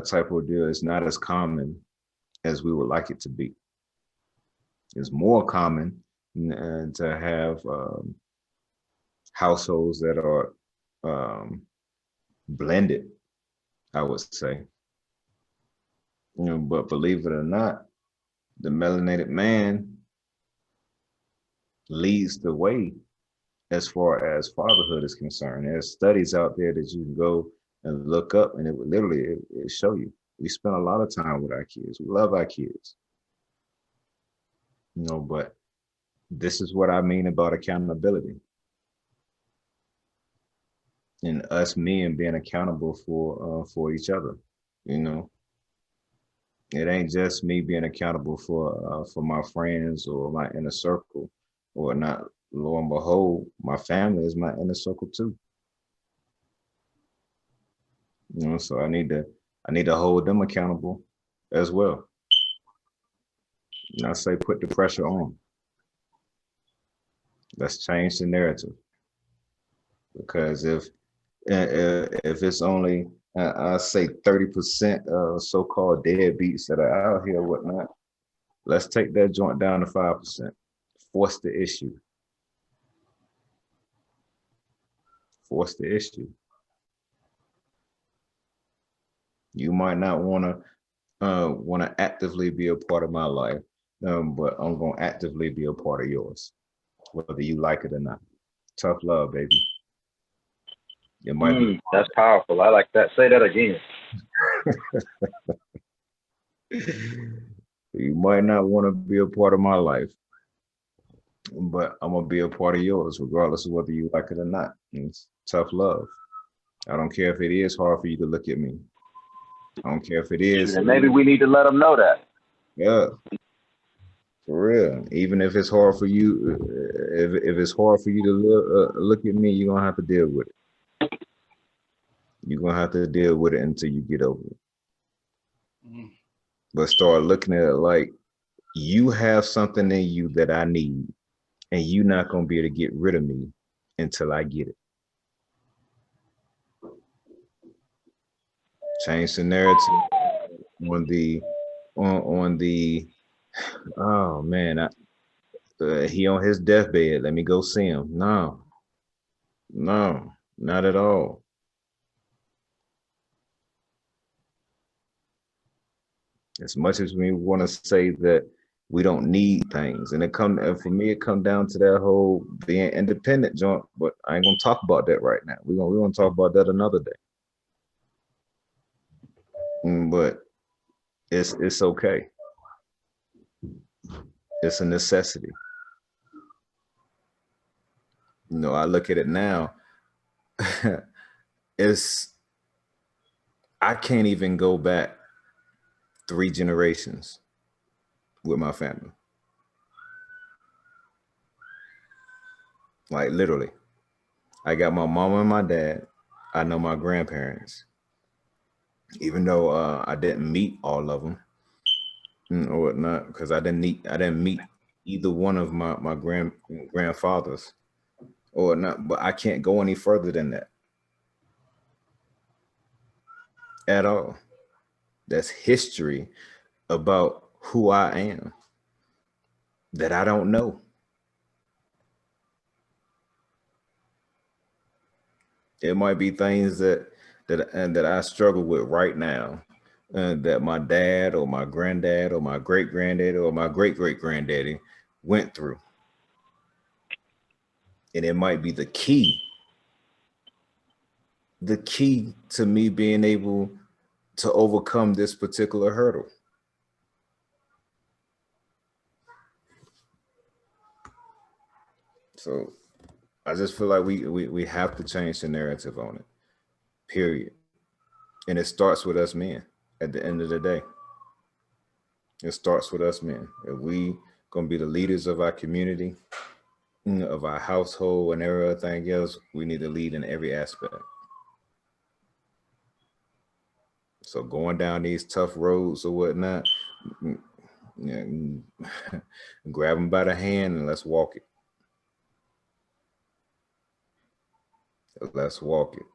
type of deal is not as common as we would like it to be. It's more common to have households that are blended, I would say. You know, but believe it or not, the melanated man leads the way as far as fatherhood is concerned. There's studies out there that you can go and look up, and it would literally it show you. We spend a lot of time with our kids. We love our kids. You know, but this is what I mean about accountability. And us men being accountable for each other. You know, it ain't just me being accountable for my friends or my inner circle or not. Lo and behold, my family is my inner circle too. You know, so I need to hold them accountable as well. And I say put the pressure on. Let's change the narrative. Because if it's only I say 30% of so-called deadbeats that are out here, whatnot, let's take that joint down to 5%. Force the issue. Force the issue. You might not want to actively be a part of my life, but I'm gonna actively be a part of yours, whether you like it or not. Tough love, baby. It might be. That's powerful. I like that. Say that again. You might not want to be a part of my life, but I'm gonna be a part of yours, regardless of whether you like it or not. It's tough love. I don't care if it is hard for you to look at me. I don't care if it is. And maybe we need to let them know that. Yeah, for real. Even if it's hard for you, if it's hard for you to look at me, you're gonna have to deal with it. You're gonna have to deal with it until you get over it. But start looking at it like you have something in you that I need, and you're not gonna be able to get rid of me until I get it. Change the narrative on the oh man, he on his deathbed. Let me go see him. No, not at all. As much as we want to say that we don't need things, and for me, it come down to that whole being independent joint. But I ain't gonna talk about that right now. We're gonna talk about that another day. But it's okay. It's a necessity. You know, I look at it now. I can't even go back 3 generations with my family. Like literally. I got my mama and my dad. I know my grandparents. Even though I didn't meet all of them or whatnot, because I didn't meet either one of my grandfathers or not. But I can't go any further than that at all. That's history about who I am that I don't know. It might be things that I struggle with right now, that my dad or my granddad or my great granddaddy or my great great granddaddy went through, and it might be the key to me being able to overcome this particular hurdle. So I just feel like we have to change the narrative on it, period. And it starts with us men at the end of the day. It starts with us men. If we gonna be the leaders of our community, of our household and everything else, we need to lead in every aspect. So going down these tough roads or whatnot, grab them by the hand and let's walk it. Let's walk it.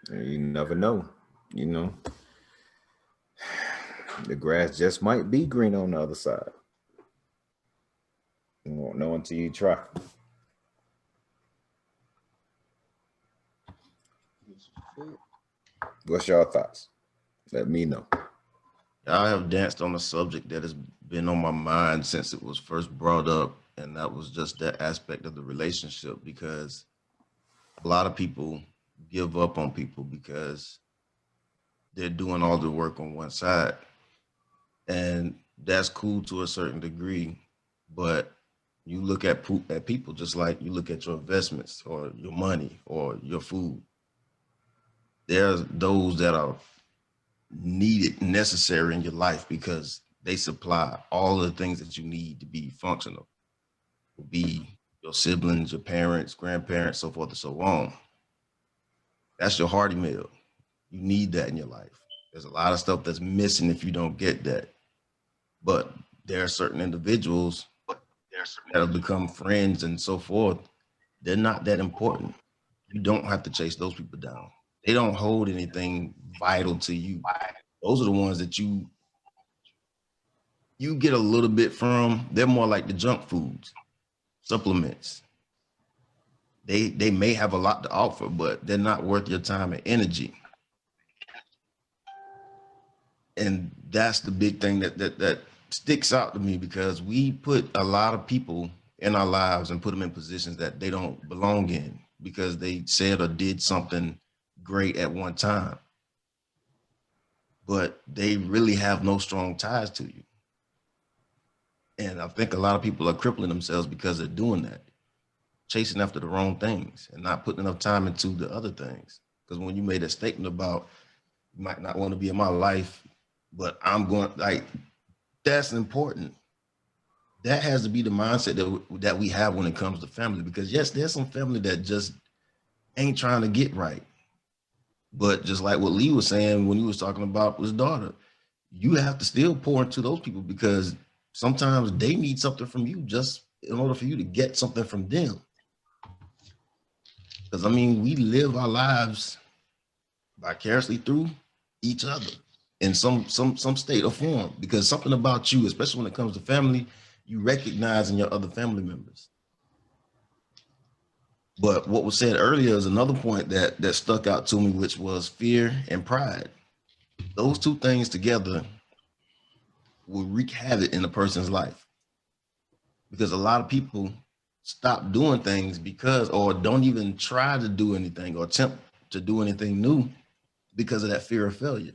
And you never know, you know. The grass just might be green on the other side. You won't know until you try. What's your thoughts? Let me know. I have danced on a subject that has been on my mind since it was first brought up, and that was just that aspect of the relationship, because a lot of people give up on people because they're doing all the work on one side. And that's cool to a certain degree, but you look at people just like you look at your investments or your money or your food. There's those that are needed, necessary in your life because they supply all of the things that you need to be functional. Will be your siblings, your parents, grandparents, so forth and so on. That's your hearty meal. You need that in your life. There's a lot of stuff that's missing if you don't get that. But there are certain individuals that have become friends and so forth. They're not that important. You don't have to chase those people down. They don't hold anything vital to you. Those are the ones that you get a little bit from. They're more like the junk foods, supplements. They may have a lot to offer, but they're not worth your time and energy. And that's the big thing that sticks out to me, because we put a lot of people in our lives and put them in positions that they don't belong in because they said or did something great at one time, but they really have no strong ties to you. And I think a lot of people are crippling themselves because they're doing that, chasing after the wrong things and not putting enough time into the other things. Because when you made a statement about you might not want to be in my life, but I'm going, like, that's important. That has to be the mindset that we have when it comes to family, because yes, there's some family that just ain't trying to get right. But just like what Lee was saying when he was talking about his daughter, you have to still pour into those people because sometimes they need something from you just in order for you to get something from them. Because I mean, we live our lives vicariously through each other in some state or form, because something about you, especially when it comes to family, you recognize in your other family members. But what was said earlier is another point that stuck out to me, which was fear and pride. Those two things together will wreak havoc in a person's life, because a lot of people stop doing things because, or don't even try to do anything or attempt to do anything new because of that fear of failure.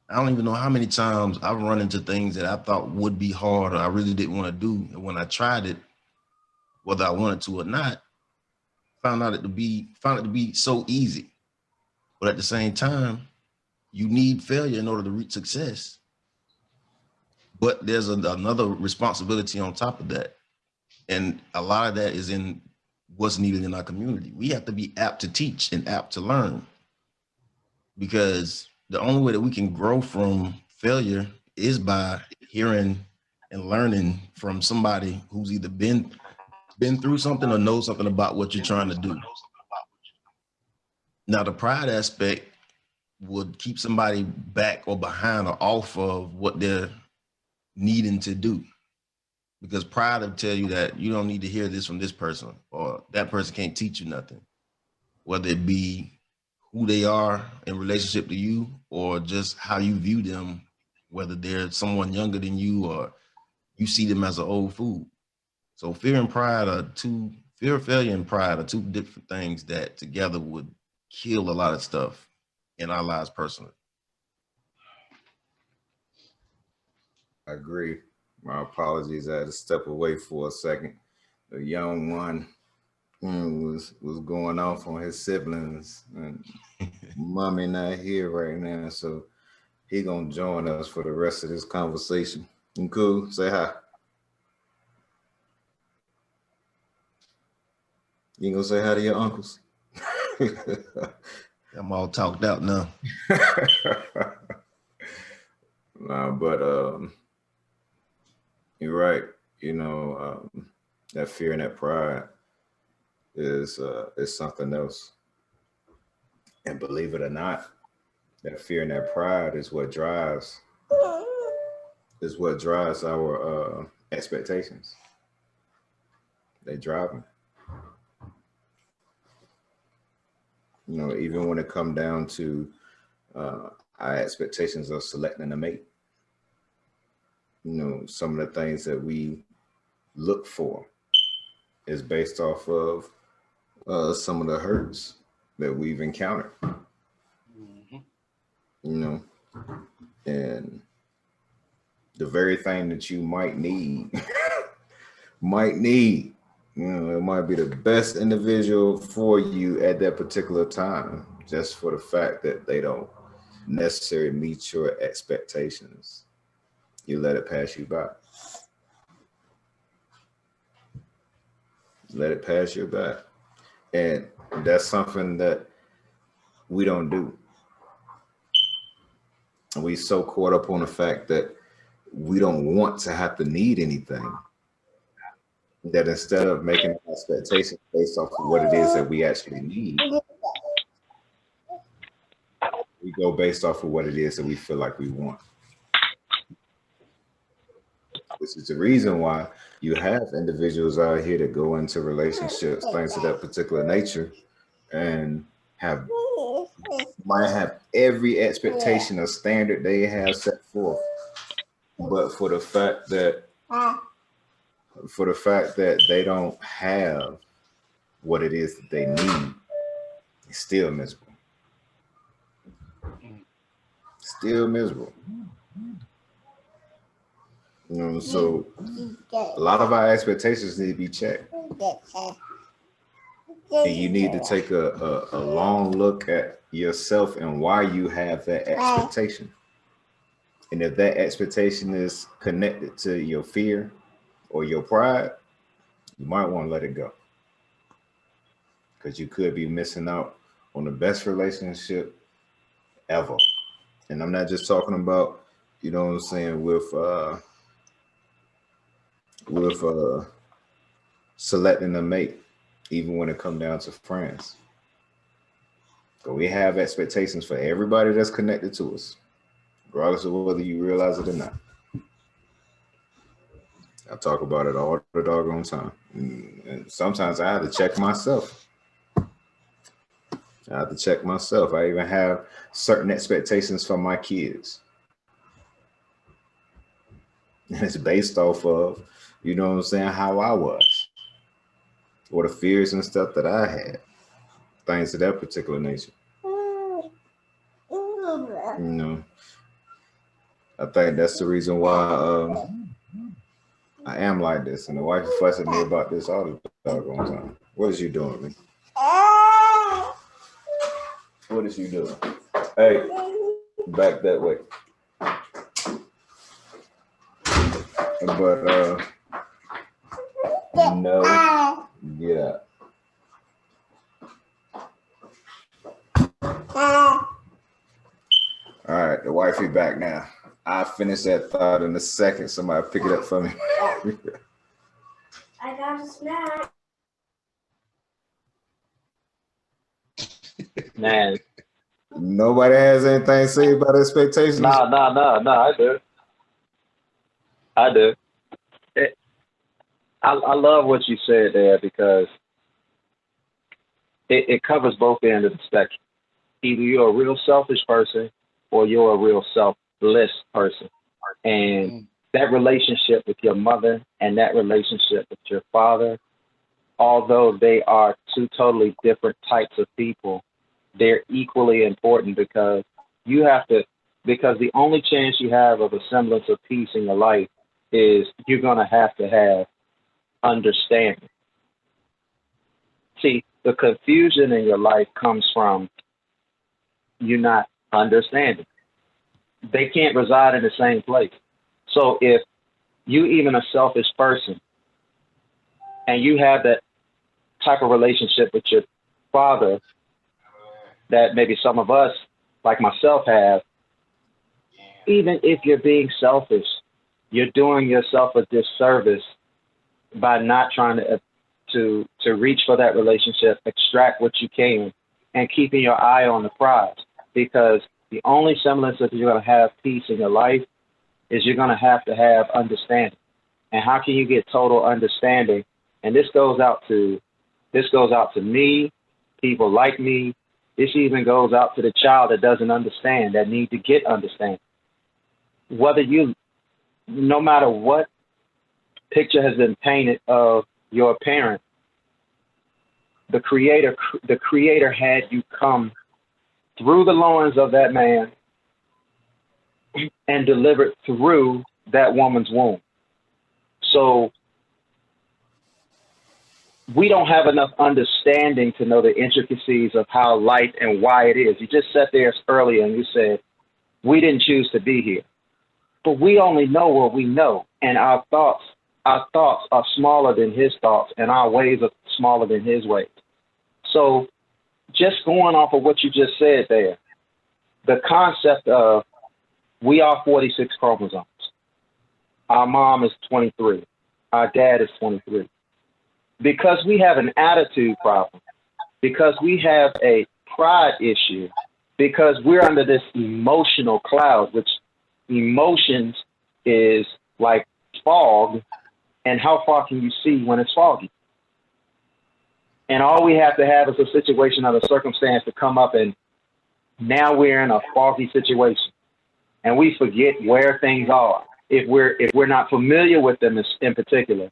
I don't even know how many times I've run into things that I thought would be hard or I really didn't want to do. And when I tried it, whether I wanted to or not, found it to be so easy. But at the same time, you need failure in order to reach success. But there's another responsibility on top of that. And a lot of that is in what's needed in our community. We have to be apt to teach and apt to learn, because the only way that we can grow from failure is by hearing and learning from somebody who's either been through something or knows something about what you're trying to do. Now, the pride aspect would keep somebody back or behind or off of what they're needing to do, because pride will tell you that you don't need to hear this from this person, or that person can't teach you nothing, whether it be who they are in relationship to you or just how you view them, whether they're someone younger than you or you see them as an old fool. So fear of failure and pride are two different things that together would kill a lot of stuff in our lives personally. I agree. My apologies. I had to step away for a second. The young one was going off on his siblings, and mommy not here right now, so he gonna join us for the rest of this conversation. You cool? Say hi. You gonna say hi to your uncles? I'm all talked out now. Nah, but you're right. You know, that fear and that pride is something else. And believe it or not, that fear and that pride is what drives our expectations. They drive them. You know, even when it comes down to our expectations of selecting a mate. You know, some of the things that we look for is based off of some of the hurts that we've encountered. Mm-hmm. You know, and the very thing that you might need, you know, it might be the best individual for you at that particular time, just for the fact that they don't necessarily meet your expectations. You let it pass you by. Let it pass you by. And that's something that we don't do. And we so caught up on the fact that we don't want to have to need anything, that instead of making an expectation based off of what it is that we actually need, we go based off of what it is that we feel like we want. Which is the reason why you have individuals out here that go into relationships, things of that particular nature, and might have every expectation or standard they have set forth, but for the fact that they don't have what it is that they need, it's still miserable. Still miserable. You know, so a lot of our expectations need to be checked. And you need to take a long look at yourself and why you have that expectation. And if that expectation is connected to your fear or your pride, you might want to let it go. Because you could be missing out on the best relationship ever. And I'm not just talking about, you know what I'm saying, with selecting a mate, even when it comes down to friends. So we have expectations for everybody that's connected to us, regardless of whether you realize it or not. I talk about it all the doggone time. And sometimes I have to check myself. I have to check myself. I even have certain expectations for my kids. And it's based off of, you know what I'm saying, how I was, or the fears and stuff that I had, things of that particular nature. You know, I think that's the reason why I am like this. And the wife is fussing at me about this all the doggone time. What is you doing, man? What is you doing? Hey, back that way. But no, get out. All right, the wifey back now. I'll finish that thought in a second. Somebody pick it up for me. I got a snack. Man. Nobody has anything to say about expectations? No, I do. I love what you said there, because it covers both ends of the spectrum. Either you're a real selfish person or you're a real selfless person. And that relationship with your mother and that relationship with your father, although they are two totally different types of people, they're equally important, because because the only chance you have of a semblance of peace in your life is you're going to have understanding. See, the confusion in your life comes from you not understanding. They can't reside in the same place. So if you even a selfish person and you have that type of relationship with your father that maybe some of us, like myself, have, even if you're being selfish, you're doing yourself a disservice by not trying to reach for that relationship, extract what you can, and keeping your eye on the prize. Because the only semblance that you're going to have peace in your life is you're going to have understanding. And how can you get total understanding? And this goes out to me, people like me. This even goes out to the child that doesn't understand, that need to get understanding. No matter what picture has been painted of your parent, the creator had you come through the loins of that man and delivered through that woman's womb. So we don't have enough understanding to know the intricacies of how life and why it is. You just sat there earlier and you said, we didn't choose to be here. But we only know what we know, and our thoughts are smaller than his thoughts, and our ways are smaller than his ways. So just going off of what you just said there, the concept of we are 46 chromosomes. Our mom is 23. Our dad is 23. Because we have an attitude problem, because we have a pride issue, because we're under this emotional cloud, which emotions is like fog, and how far can you see when it's foggy? And all we have to have is a situation or a circumstance to come up, and now we're in a foggy situation, and we forget where things are if we're not familiar with them in particular.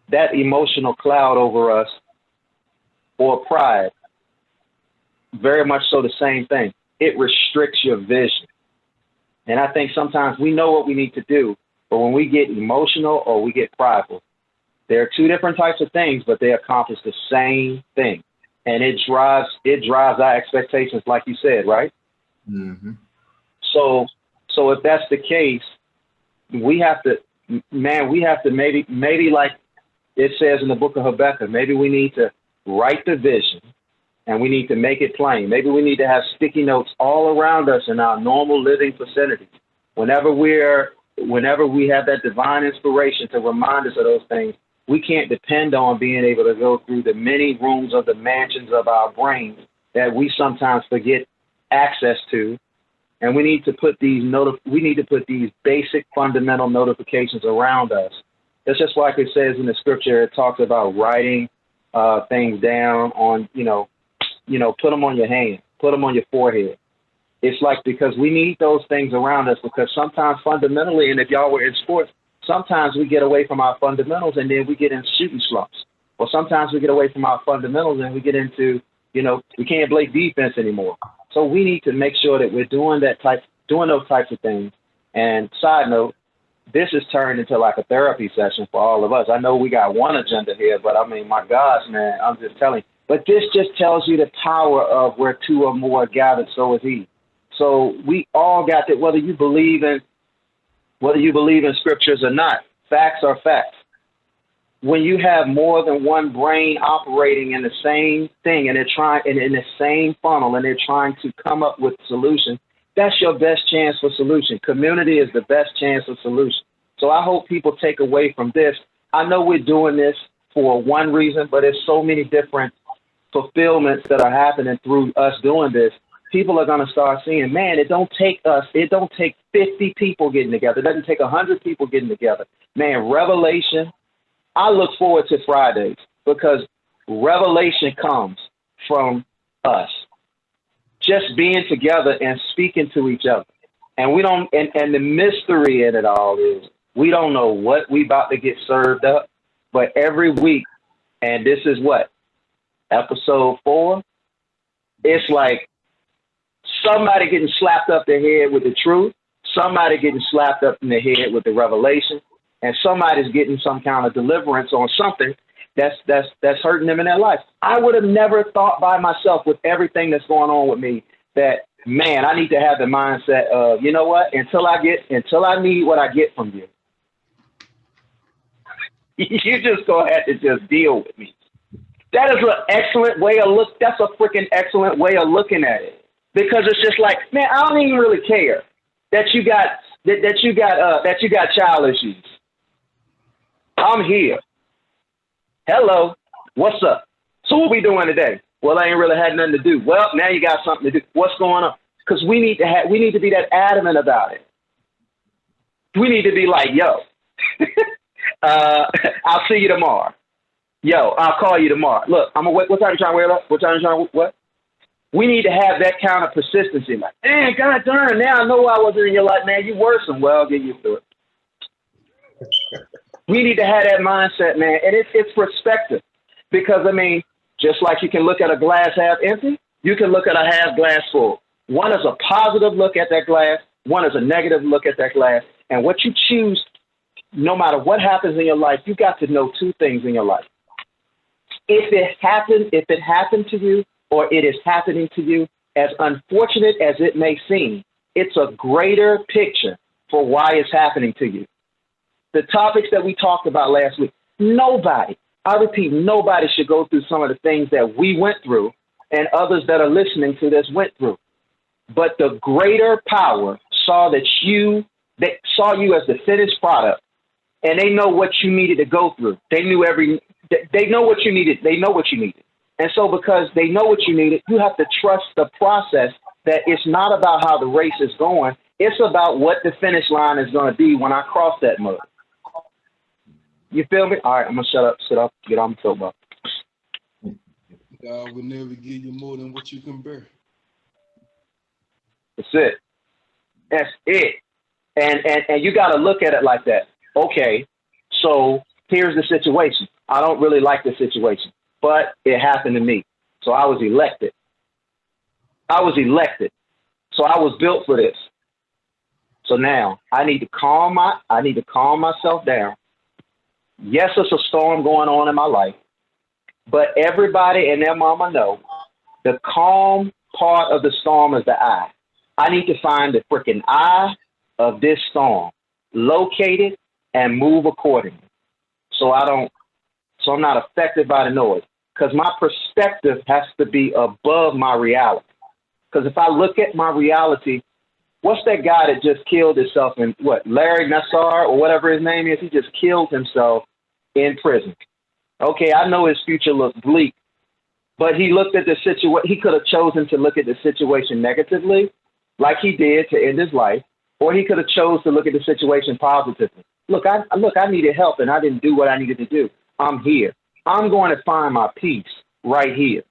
That emotional cloud over us, or pride, very much so the same thing. It restricts your vision. And I think sometimes we know what we need to do, but when we get emotional or we get prideful, there are two different types of things, but they accomplish the same thing. And it drives our expectations, like you said, right? Mm-hmm. So if that's the case, we have to maybe like it says in the book of Habakkuk, maybe we need to write the vision and we need to make it plain. Maybe we need to have sticky notes all around us in our normal living vicinity. Whenever we have that divine inspiration to remind us of those things, we can't depend on being able to go through the many rooms of the mansions of our brains that we sometimes forget access to. And we need to put these basic fundamental notifications around us. It's just like it says in the scripture. It talks about writing things down on, put them on your hand, put them on your forehead. It's like, because we need those things around us, because sometimes fundamentally, and if y'all were in sports, sometimes we get away from our fundamentals and then we get in shooting slumps. Or sometimes we get away from our fundamentals and we get into, we can't play defense anymore. So we need to make sure that we're doing those types of things. And side note, this has turned into like a therapy session for all of us. I know we got one agenda here, but I mean, my gosh, man, I'm just telling you. But this just tells you the power of where two or more are gathered, so is he. So we all got that, whether you believe in scriptures or not. Facts are facts. When you have more than one brain operating in the same thing and they're trying in the same funnel and they're trying to come up with solutions, that's your best chance for solution. Community is the best chance for solution. So I hope people take away from this. I know we're doing this for one reason, but there's so many different fulfillments that are happening through us doing this. People are going to start seeing, man, it don't take 50 people getting together. It doesn't take 100 people getting together. Man, revelation. I look forward to Fridays because revelation comes from us just being together and speaking to each other. And we don't, and the mystery in it all is we don't know what we about to get served up, but every week, and this is what, episode 4, it's like somebody getting slapped up their head with the truth, somebody getting slapped up in the head with the revelation, and somebody's getting some kind of deliverance on something that's hurting them in their life. I would have never thought by myself, with everything that's going on with me, that, man, I need to have the mindset of, you know what, until I need what I get from you, you just go ahead and just deal with me. That is an excellent way of that's a freaking excellent way of looking at it. Because it's just like, man, I don't even really care that you got child issues. I'm here. Hello, what's up? So what we doing today? Well, I ain't really had nothing to do. Well, now you got something to do. What's going on? Because we need to be that adamant about it. We need to be like, yo, I'll see you tomorrow. Yo, I'll call you tomorrow. Look, I'm gonna wait. What time you trying to wear up? What time you trying to what? We need to have that kind of persistency. Like, man, God darn, now I know I wasn't in your life, man. You worsen. Well, I'll get used to it. We need to have that mindset, man. And it's perspective. Because, I mean, just like you can look at a glass half empty, you can look at a half glass full. One is a positive look at that glass. One is a negative look at that glass. And what you choose, no matter what happens in your life, you got to know two things in your life. If it happened to you, or it is happening to you, as unfortunate as it may seem, it's a greater picture for why it's happening to you. The topics that we talked about last week, nobody should go through some of the things that we went through and others that are listening to this went through. But the greater power saw you as the finished product, and they know what you needed to go through. They know what you needed. They know what you needed. And so because they know what you needed, you have to trust the process, that it's not about how the race is going. It's about what the finish line is going to be when I cross that mud. You feel me? All right, I'm going to shut up, sit up, get on the soapbox. God will never give you more than what you can bear. That's it. That's it. And you got to look at it like that. Okay, so here's the situation. I don't really like the situation, but it happened to me. So I was elected. So I was built for this. So now I need to calm myself down. Yes, it's a storm going on in my life, but everybody and their mama know the calm part of the storm is the eye. I need to find the freaking eye of this storm, locate it, and move accordingly. So I'm not affected by the noise, because my perspective has to be above my reality. Because if I look at my reality, what's that guy that just killed himself in Larry Nassar or whatever his name is? He just killed himself in prison. Okay, I know his future looked bleak, but he looked at the situation. He could have chosen to look at the situation negatively, like he did to end his life, or he could have chose to look at the situation positively. Look, I needed help and I didn't do what I needed to do. I'm here. I'm going to find my peace right here.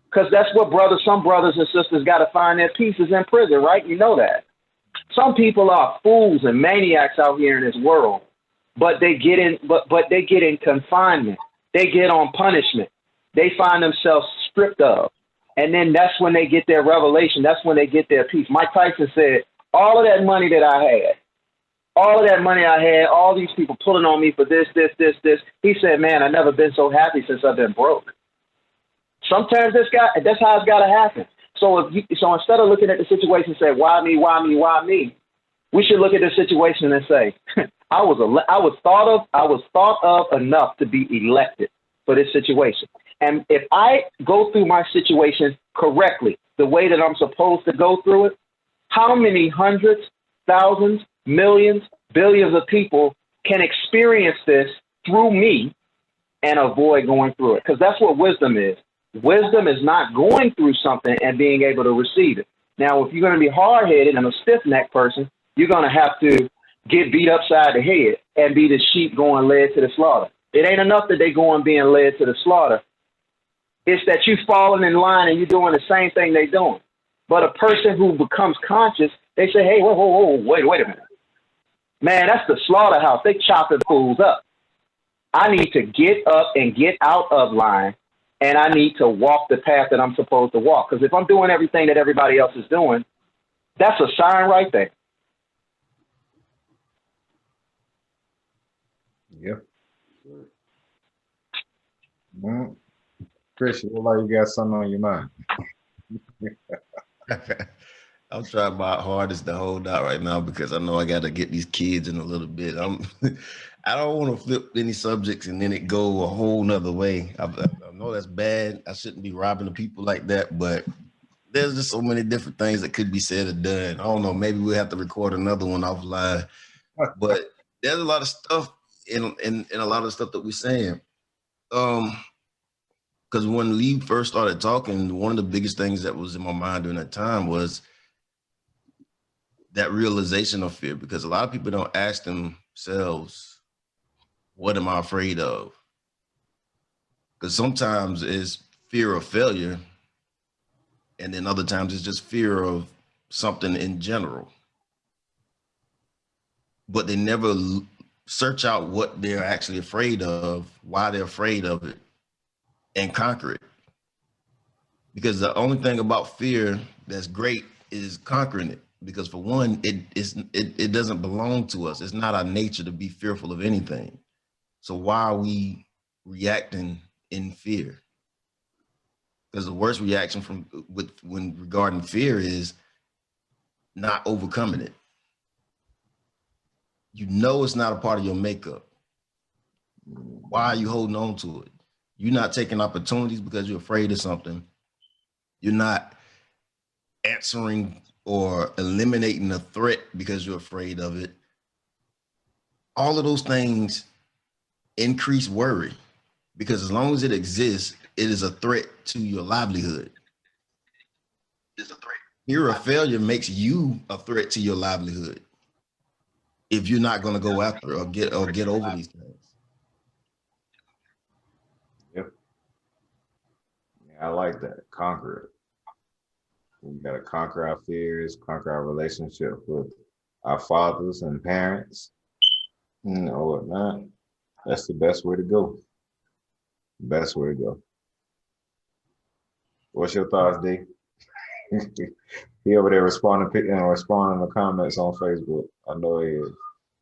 Because that's what some brothers and sisters got to find their peace is in prison, right? You know that. Some people are fools and maniacs out here in this world, but they get in, but they get in confinement. They get on punishment. They find themselves stripped of. And then that's when they get their revelation. That's when they get their peace. Mike Tyson said, all of that money that I had, all these people pulling on me for this. He said, man, I've never been so happy since I've been broke. Sometimes that's how it's got to happen. So instead of looking at the situation and say, why me? We should look at the situation and say, I was thought of enough to be elected for this situation. And if I go through my situation correctly, the way that I'm supposed to go through it, how many hundreds, thousands, millions, billions of people can experience this through me and avoid going through it? Because that's what wisdom is. Wisdom is not going through something and being able to receive it. Now, if you're going to be hard-headed and a stiff-necked person, you're going to have to get beat upside the head and be the sheep going led to the slaughter. It ain't enough that they going being led to the slaughter. It's that you falling in line and you're doing the same thing they're doing. But a person who becomes conscious, they say, hey, whoa, wait a minute. Man, that's the slaughterhouse. They chopping fools up. I need to get up and get out of line, and I need to walk the path that I'm supposed to walk. Because if I'm doing everything that everybody else is doing, that's a sign right there. Yep. Well, Chris, you look like you got something on your mind. I'm trying my hardest to hold out right now because I know I got to get these kids in a little bit. I don't want to flip any subjects and then it go a whole nother way. I know that's bad. I shouldn't be robbing the people like that, but there's just so many different things that could be said or done. I don't know. Maybe we'll have to record another one offline. But there's a lot of stuff in a lot of the stuff that we're saying. Because when Lee first started talking, one of the biggest things that was in my mind during that time was that realization of fear, because a lot of people don't ask themselves, what am I afraid of? Because sometimes it's fear of failure, and then other times it's just fear of something in general. But they never search out what they're actually afraid of, why they're afraid of it, and conquer it. Because the only thing about fear that's great is conquering it. Because for one, it doesn't belong to us. It's not our nature to be fearful of anything. So why are we reacting in fear? Because the worst reaction when regarding fear is not overcoming it. You know it's not a part of your makeup. Why are you holding on to it? You're not taking opportunities because you're afraid of something. You're not answering or eliminating a threat because you're afraid of it. All of those things increase worry, because as long as it exists, it is a threat to your livelihood. It's a threat. Fear of failure makes you a threat to your livelihood if you're not going to go after or get over these things. Yep. Yeah, I like that. Conquer it. We got to conquer our fears, conquer our relationship with our fathers and parents, or whatnot. That's the best way to go. Best way to go. What's your thoughts, D? He over there responding to the comments on Facebook. I know he is.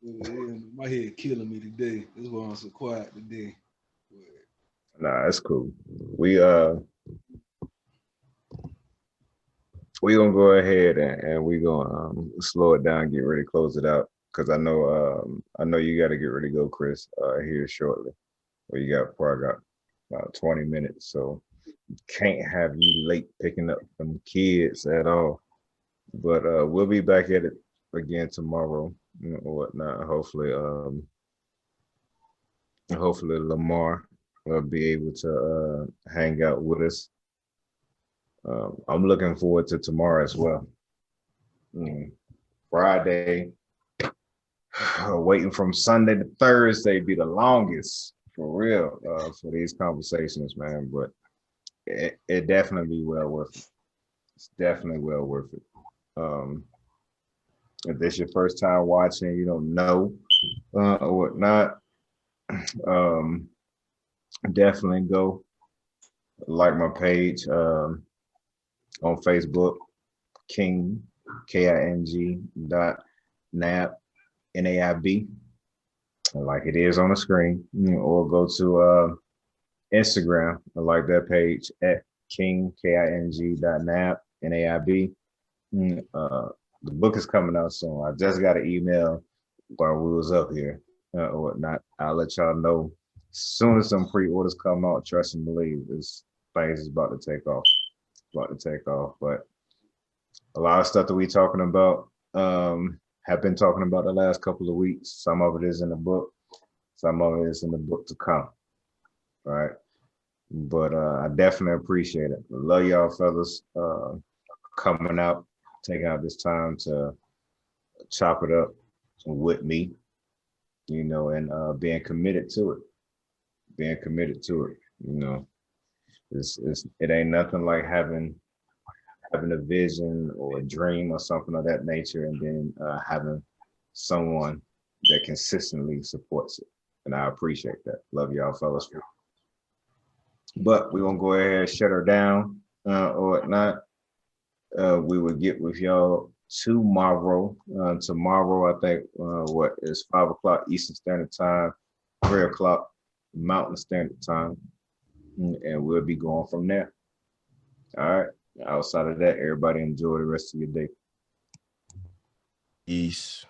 Yeah, my head killing me today. That's why I'm so quiet today. Nah, that's cool. We gonna go ahead and we gonna slow it down, get ready to close it out, because I know you got to get ready to go, Chris, here shortly. Well, you probably got about 20 minutes, so can't have you late picking up some kids at all. But we'll be back at it again tomorrow or whatnot. Hopefully Lamar will be able to hang out with us. I'm looking forward to tomorrow as well. Friday, waiting from Sunday to Thursday be the longest for real, for these conversations, man. But it definitely well worth it. It's definitely well worth it. If this your first time watching, you don't know or whatnot, definitely go like my page on Facebook, King KING .Naib NAIB, like it is on the screen, or go to Instagram, like that page at King KING .Naib NAIB. The book is coming out soon. I just got an email while we was up here or whatnot. I'll let y'all know as soon as some pre-orders come out. Trust and believe, this thing is about to take off. But a lot of stuff that we talking about have been talking about the last couple of weeks. Some of it is in the book. Some of it is in the book to come. Right. But I definitely appreciate it. I love y'all fellas coming out, taking out this time to chop it up with me, and being committed to it. It ain't nothing like having a vision or a dream or something of that nature, and then having someone that consistently supports it. And I appreciate that. Love y'all fellas. But we won't go ahead and shut her down or whatnot. We will get with y'all tomorrow. Tomorrow, I think, is 5 o'clock Eastern Standard Time, 3 o'clock Mountain Standard Time. And we'll be going from there. All right. Outside of that, everybody enjoy the rest of your day. Peace.